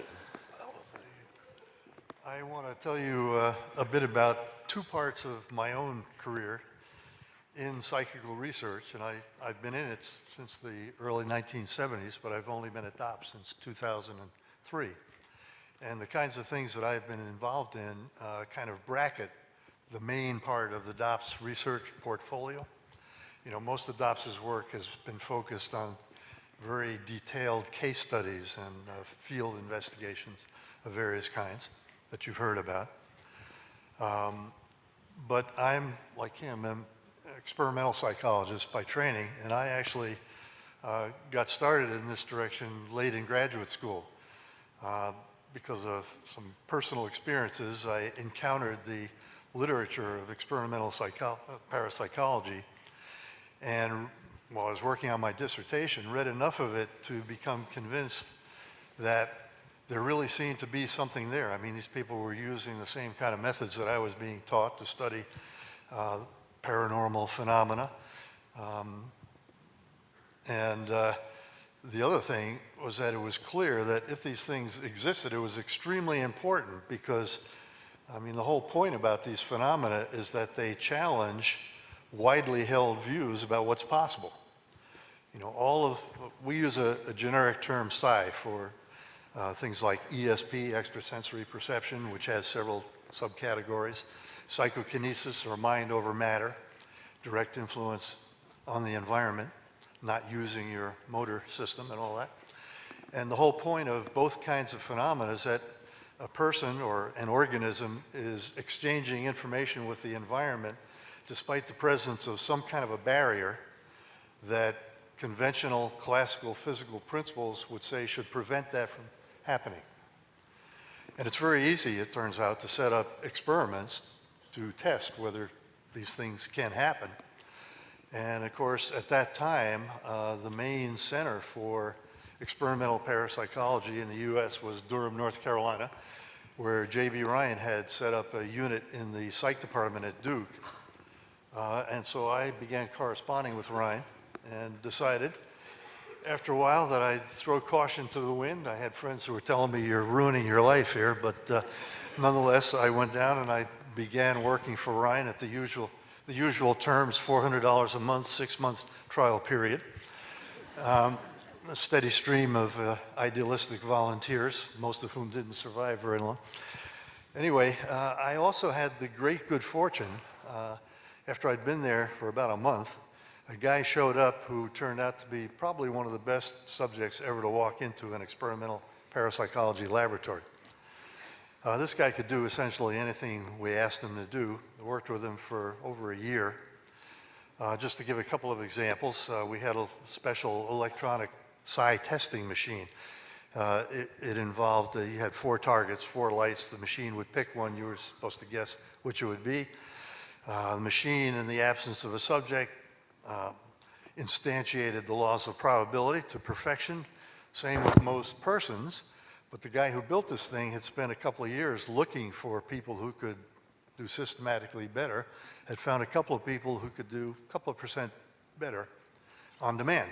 I want to tell you a bit about two parts of my own career. in psychical research, and I've been in it since the early 1970s, but I've only been at DOPS since 2003. And the kinds of things that I've been involved in kind of bracket the main part of the DOPS research portfolio. You know, most of DOPS's work has been focused on very detailed case studies and field investigations of various kinds that you've heard about. But I'm, like him, an experimental psychologist by training, and I actually got started in this direction late in graduate school. Because of some personal experiences, I encountered the literature of experimental parapsychology, and while I was working on my dissertation, read enough of it to become convinced that there really seemed to be something there. I mean, these people were using the same kind of methods that I was being taught to study paranormal phenomena. The other thing was that it was clear that if these things existed, it was extremely important because, I mean, the whole point about these phenomena is that they challenge widely held views about what's possible. You know, we use a generic term psi for things like ESP, extrasensory perception, which has several subcategories, psychokinesis, or mind over matter, direct influence on the environment, not using your motor system and all that. And the whole point of both kinds of phenomena is that a person or an organism is exchanging information with the environment despite the presence of some kind of a barrier that conventional classical physical principles would say should prevent that from happening. And it's very easy, it turns out, to set up experiments to test whether these things can happen. And of course, at that time, the main center for experimental parapsychology in the US was Durham, North Carolina, where J.B. Ryan had set up a unit in the psych department at Duke. And so I began corresponding with Ryan and decided after a while that I'd throw caution to the wind. I had friends who were telling me, you're ruining your life here, but nonetheless, I went down and I began working for Ryan at the usual terms, $400 a month, 6-month trial period. A steady stream of idealistic volunteers, most of whom didn't survive very long. Anyway, I also had the great good fortune, after I'd been there for about a month, a guy showed up who turned out to be probably one of the best subjects ever to walk into an experimental parapsychology laboratory. This guy could do essentially anything we asked him to do. I worked with him for over a year. Just to give a couple of examples, we had a special electronic psi testing machine. It involved, you had 4 targets, 4 lights. The machine would pick one. You were supposed to guess which it would be. The machine, in the absence of a subject, instantiated the laws of probability to perfection. Same with most persons. But the guy who built this thing had spent a couple of years looking for people who could do systematically better, had found a couple of people who could do a couple of % better on demand.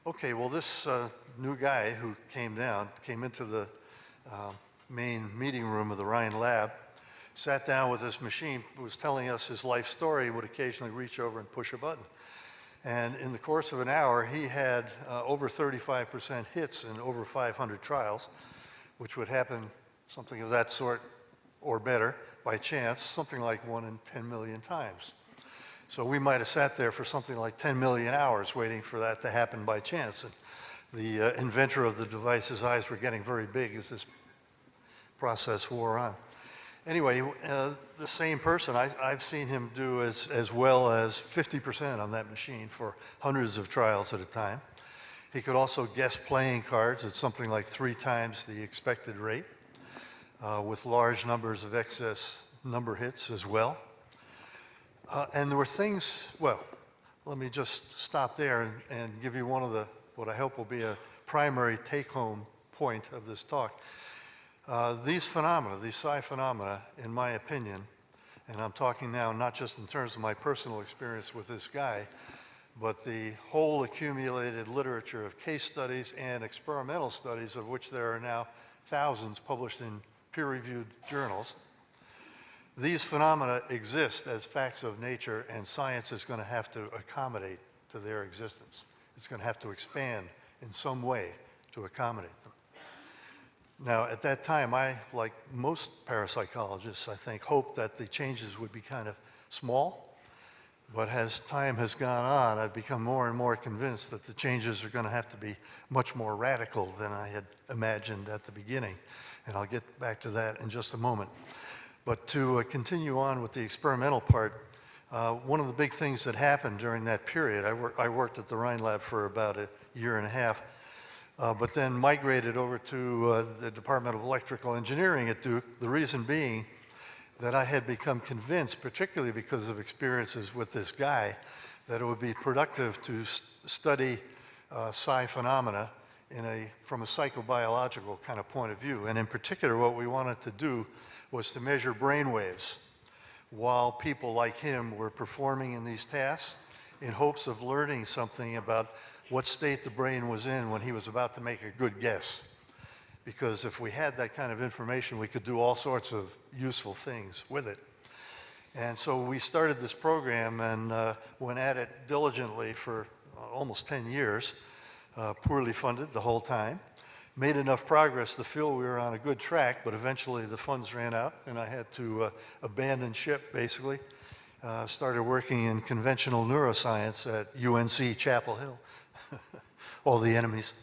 Okay, well, this new guy who came into the main meeting room of the Ryan lab, sat down with this machine, was telling us his life story, would occasionally reach over and push a button. And in the course of an hour, he had over 35% hits in over 500 trials, which would happen something of that sort or better by chance, something like 1 in 10 million times. So we might have sat there for something like 10 million hours waiting for that to happen by chance. And the inventor of the device's eyes were getting very big as this process wore on. Anyway, the same person, I've seen him do as well as 50% on that machine for hundreds of trials at a time. He could also guess playing cards at something like 3 times the expected rate, with large numbers of excess number hits as well. And there were things, well, let me just stop there and give you one of what I hope will be a primary take-home point of this talk. These phenomena, these psi phenomena, in my opinion, and I'm talking now not just in terms of my personal experience with this guy, but the whole accumulated literature of case studies and experimental studies, of which there are now thousands published in peer-reviewed journals, these phenomena exist as facts of nature, and science is going to have to accommodate to their existence. It's going to have to expand in some way to accommodate them. Now, at that time, I, like most parapsychologists, I think, hoped that the changes would be kind of small. But as time has gone on, I've become more and more convinced that the changes are going to have to be much more radical than I had imagined at the beginning. And I'll get back to that in just a moment. But to continue on with the experimental part, one of the big things that happened during that period, I worked at the Rhine Lab for about a year and a half, but then migrated over to the Department of Electrical Engineering at Duke, the reason being that I had become convinced, particularly because of experiences with this guy, that it would be productive to study psi phenomena from a psychobiological kind of point of view. And in particular, what we wanted to do was to measure brain waves while people like him were performing in these tasks in hopes of learning something about what state the brain was in when he was about to make a good guess. Because if we had that kind of information, we could do all sorts of useful things with it. And so we started this program and went at it diligently for almost 10 years, poorly funded the whole time. Made enough progress to feel we were on a good track, but eventually the funds ran out and I had to abandon ship, basically. Started working in conventional neuroscience at UNC Chapel Hill. All the enemies.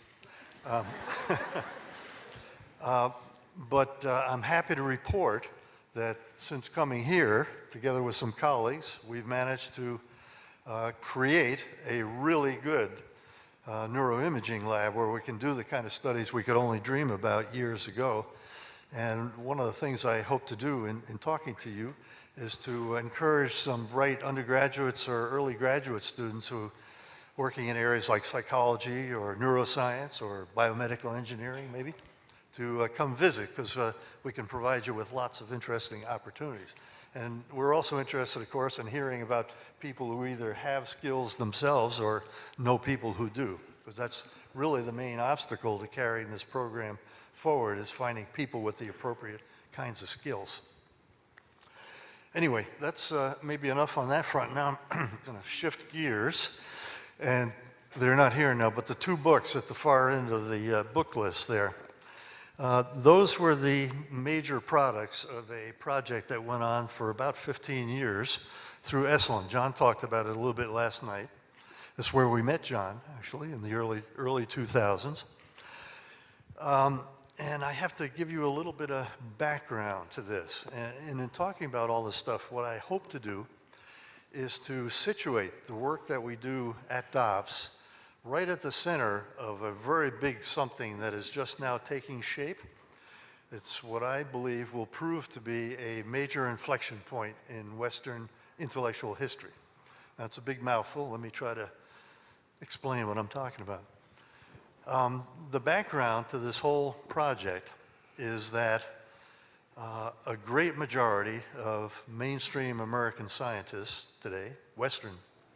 But I'm happy to report that since coming here, together with some colleagues, we've managed to create a really good neuroimaging lab where we can do the kind of studies we could only dream about years ago. And one of the things I hope to do in talking to you is to encourage some bright undergraduates or early graduate students who working in areas like psychology or neuroscience or biomedical engineering maybe, to come visit, because we can provide you with lots of interesting opportunities. And we're also interested, of course, in hearing about people who either have skills themselves or know people who do, because that's really the main obstacle to carrying this program forward, is finding people with the appropriate kinds of skills. Anyway, that's maybe enough on that front. Now I'm going to shift gears, and they're not here now, but the two books at the far end of the book list there, those were the major products of a project that went on for about 15 years through Esalen. John talked about it a little bit last night. That's where we met John, actually, in the early 2000s. And I have to give you a little bit of background to this. And in talking about all this stuff, what I hope to do is to situate the work that we do at Dobbs right at the center of a very big something that is just now taking shape. It's what I believe will prove to be a major inflection point in Western intellectual history. That's a big mouthful. Let me try to explain what I'm talking about. The background to this whole project is that a great majority of mainstream American scientists today, Western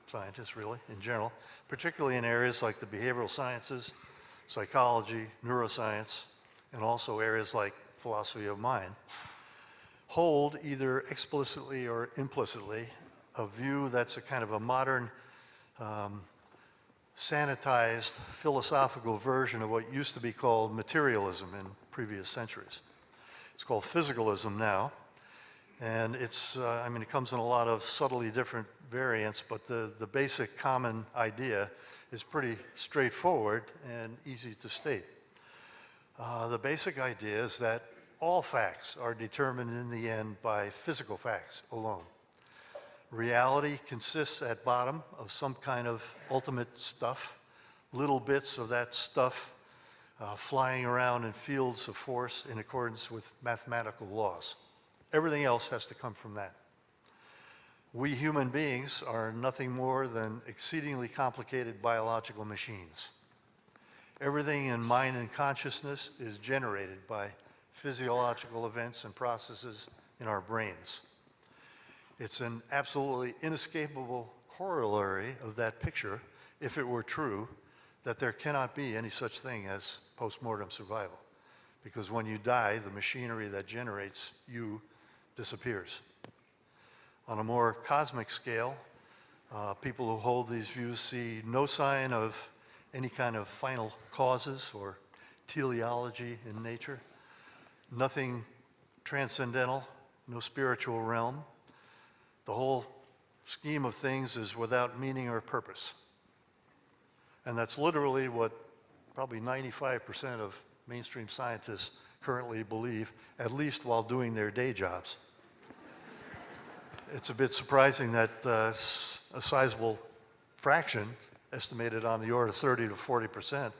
scientists really in general, particularly in areas like the behavioral sciences, psychology, neuroscience, and also areas like philosophy of mind, hold either explicitly or implicitly a view that's a kind of a modern, sanitized philosophical version of what used to be called materialism in previous centuries. It's called physicalism now, and it's, I mean, it comes in a lot of subtly different variants, but the basic common idea is pretty straightforward and easy to state. The basic idea is that all facts are determined in the end by physical facts alone. Reality consists at bottom of some kind of ultimate stuff, little bits of that stuff flying around in fields of force in accordance with mathematical laws. Everything else has to come from that. We human beings are nothing more than exceedingly complicated biological machines. Everything in mind and consciousness is generated by physiological events and processes in our brains. It's an absolutely inescapable corollary of that picture, if it were true, that there cannot be any such thing as post-mortem survival. Because when you die, the machinery that generates you disappears. On a more cosmic scale, people who hold these views see no sign of any kind of final causes or teleology in nature, nothing transcendental, no spiritual realm. The whole scheme of things is without meaning or purpose. And that's literally what probably 95% of mainstream scientists currently believe, at least while doing their day jobs. It's a bit surprising that a sizable fraction, estimated on the order of 30 to 40%,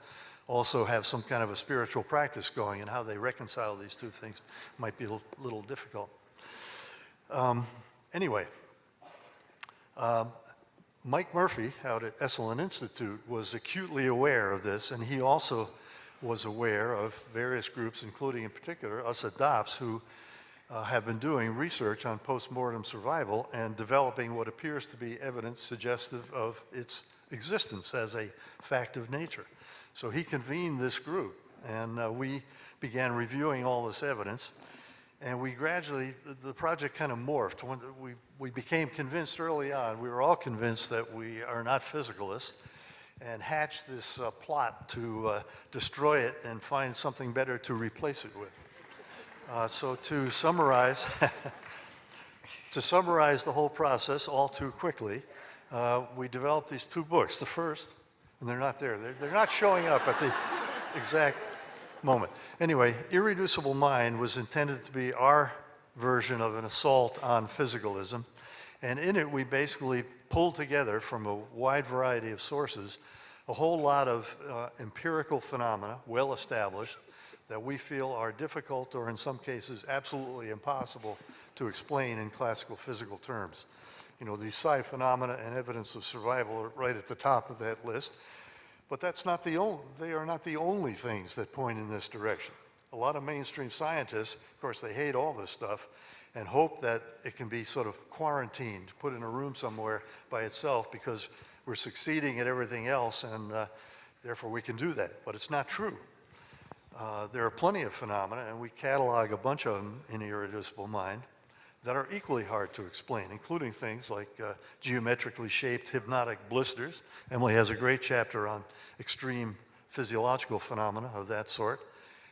also have some kind of a spiritual practice going, and how they reconcile these two things might be a little difficult. Anyway, Mike Murphy out at Esalen Institute was acutely aware of this, and he also was aware of various groups, including in particular us at DOPS, who have been doing research on postmortem survival and developing what appears to be evidence suggestive of its existence as a fact of nature. So he convened this group, and we began reviewing all this evidence, and we gradually, the project kind of morphed. When we became convinced early on, we were all convinced that we are not physicalists, and hatched this plot to destroy it and find something better to replace it with. So to summarize, to summarize the whole process all too quickly, we developed these two books. The first, and they're not there. They're not showing up at the exact moment. Anyway, Irreducible Mind was intended to be our version of an assault on physicalism. And in it, we basically pulled together from a wide variety of sources a whole lot of empirical phenomena, well established, that we feel are difficult or in some cases absolutely impossible to explain in classical physical terms. You know, these psi phenomena and evidence of survival are right at the top of that list. But that's not the only, they are not the only things that point in this direction. A lot of mainstream scientists, of course, they hate all this stuff and hope that it can be sort of quarantined, put in a room somewhere by itself because we're succeeding at everything else and therefore we can do that. But it's not true. There are plenty of phenomena, and we catalog a bunch of them in Irreducible Mind, that are equally hard to explain, including things like geometrically shaped hypnotic blisters. Emily has a great chapter on extreme physiological phenomena of that sort.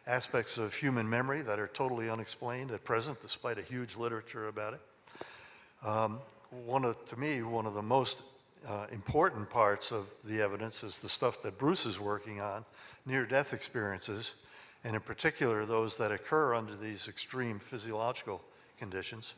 Aspects of human memory that are totally unexplained at present, despite a huge literature about it. To me, one of the most important parts of the evidence is the stuff that Bruce is working on, near-death experiences, and in particular those that occur under these extreme physiological conditions.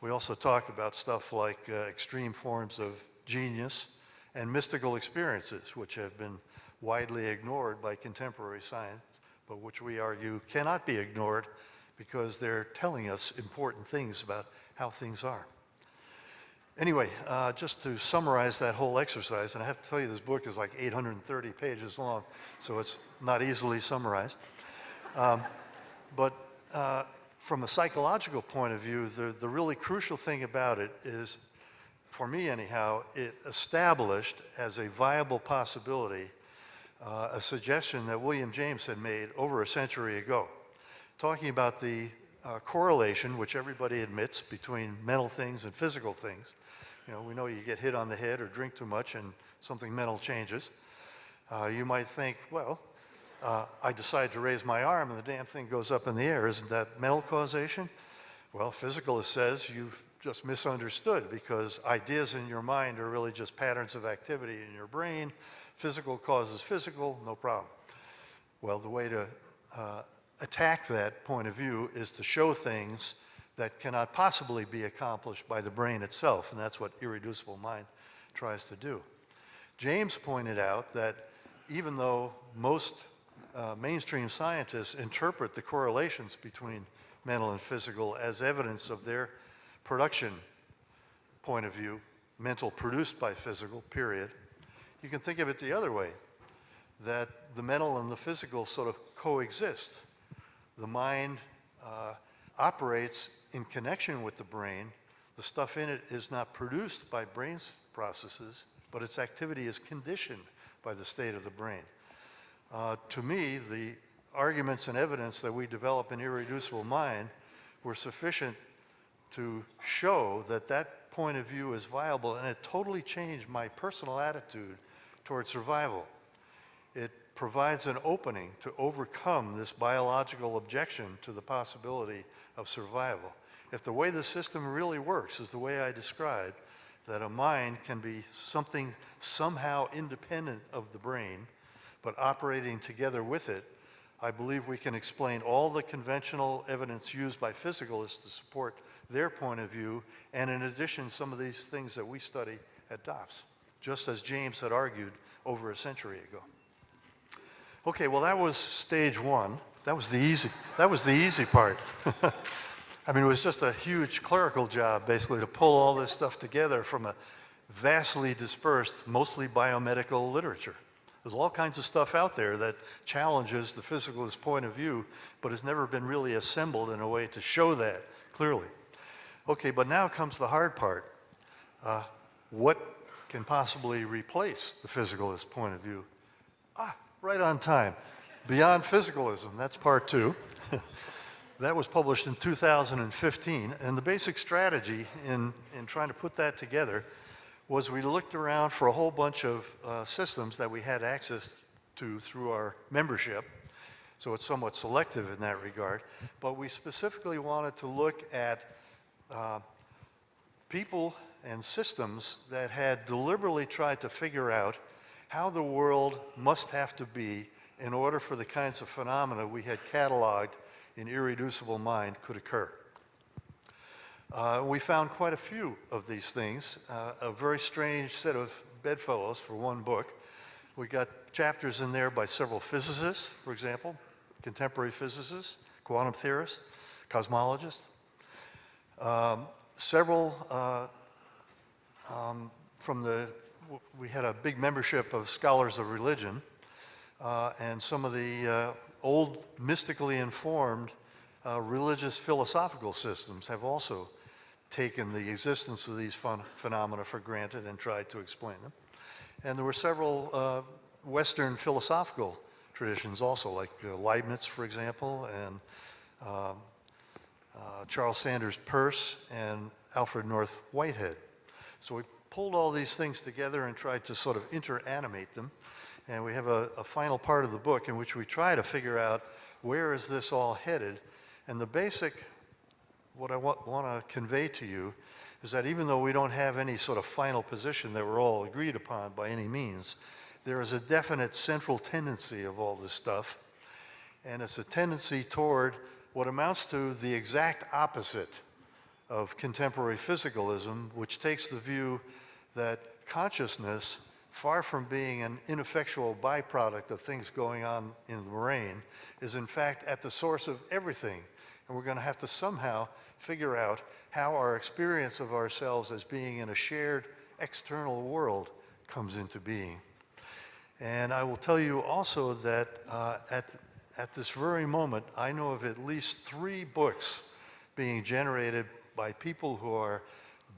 We also talk about stuff like extreme forms of genius and mystical experiences, which have been widely ignored by contemporary science, but which we argue cannot be ignored because they're telling us important things about how things are. Anyway, just to summarize that whole exercise, and I have to tell you this book is like 830 pages long, so it's not easily summarized. But from a psychological point of view, the really crucial thing about it is, for me anyhow, it established as a viable possibility a suggestion that William James had made over a century ago, talking about the correlation, which everybody admits, between mental things and physical things. You know, we know you get hit on the head or drink too much and something mental changes. You might think, well, I decide to raise my arm and the damn thing goes up in the air. Isn't that mental causation? Well, physicalist says you've just misunderstood, because ideas in your mind are really just patterns of activity in your brain. Physical causes physical, no problem. Well, the way to attack that point of view is to show things that cannot possibly be accomplished by the brain itself, and that's what Irreducible Mind tries to do. James pointed out that even though most mainstream scientists interpret the correlations between mental and physical as evidence of their production point of view, mental produced by physical, period, you can think of it the other way, that the mental and the physical sort of coexist. The mind operates in connection with the brain. The stuff in it is not produced by brain's processes, but its activity is conditioned by the state of the brain. To me, the arguments and evidence that we develop in Irreducible Mind were sufficient to show that that point of view as viable, and it totally changed my personal attitude toward survival. It provides an opening to overcome this biological objection to the possibility of survival. If the way the system really works is the way I described, that a mind can be something somehow independent of the brain, but operating together with it, I believe we can explain all the conventional evidence used by physicalists to support their point of view, and in addition, some of these things that we study at DOPS, just as James had argued over a century ago. Okay, well, that was stage one. That was the easy part. I mean, it was just a huge clerical job, basically, to pull all this stuff together from a vastly dispersed, mostly biomedical literature. There's all kinds of stuff out there that challenges the physicalist point of view, but has never been really assembled in a way to show that clearly. Okay, but now comes the hard part. What can possibly replace the physicalist point of view? Right on time. Beyond Physicalism, that's part two. That was published in 2015, and the basic strategy in trying to put that together was we looked around for a whole bunch of systems that we had access to through our membership, so it's somewhat selective in that regard, but we specifically wanted to look at people and systems that had deliberately tried to figure out how the world must have to be in order for the kinds of phenomena we had cataloged in Irreducible Mind could occur. We found quite a few of these things, a very strange set of bedfellows for one book. We got chapters in there by several physicists, for example, contemporary physicists, quantum theorists, cosmologists. We had a big membership of scholars of religion, and some of the old mystically informed religious philosophical systems have also taken the existence of these phenomena for granted and tried to explain them. And there were several Western philosophical traditions also, like Leibniz, for example, and Charles Sanders Peirce and Alfred North Whitehead. So we pulled all these things together and tried to sort of interanimate them. And we have a final part of the book in which we try to figure out where is this all headed. And the basic, what I want to convey to you is that even though we don't have any sort of final position that we're all agreed upon by any means, there is a definite central tendency of all this stuff. And it's a tendency toward what amounts to the exact opposite of contemporary physicalism, which takes the view that consciousness, far from being an ineffectual byproduct of things going on in the brain, is in fact at the source of everything. And we're going to have to somehow figure out how our experience of ourselves as being in a shared external world comes into being. And I will tell you also that at this very moment, I know of at least 3 books being generated by people who are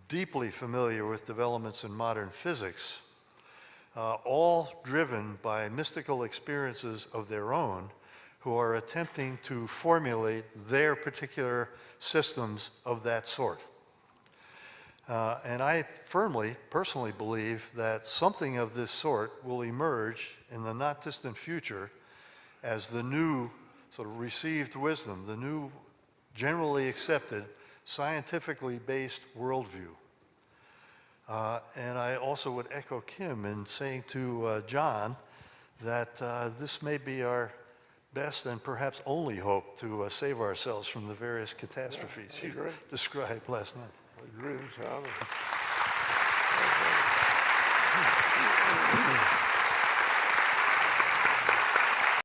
deeply familiar with developments in modern physics, all driven by mystical experiences of their own, who are attempting to formulate their particular systems of that sort. And I firmly, personally believe that something of this sort will emerge in the not distant future as the new sort of received wisdom, the new generally accepted, scientifically based worldview. And I also would echo Kim in saying to John that this may be our best and perhaps only hope to save ourselves from the various catastrophes you described last night. I agree, Charlie.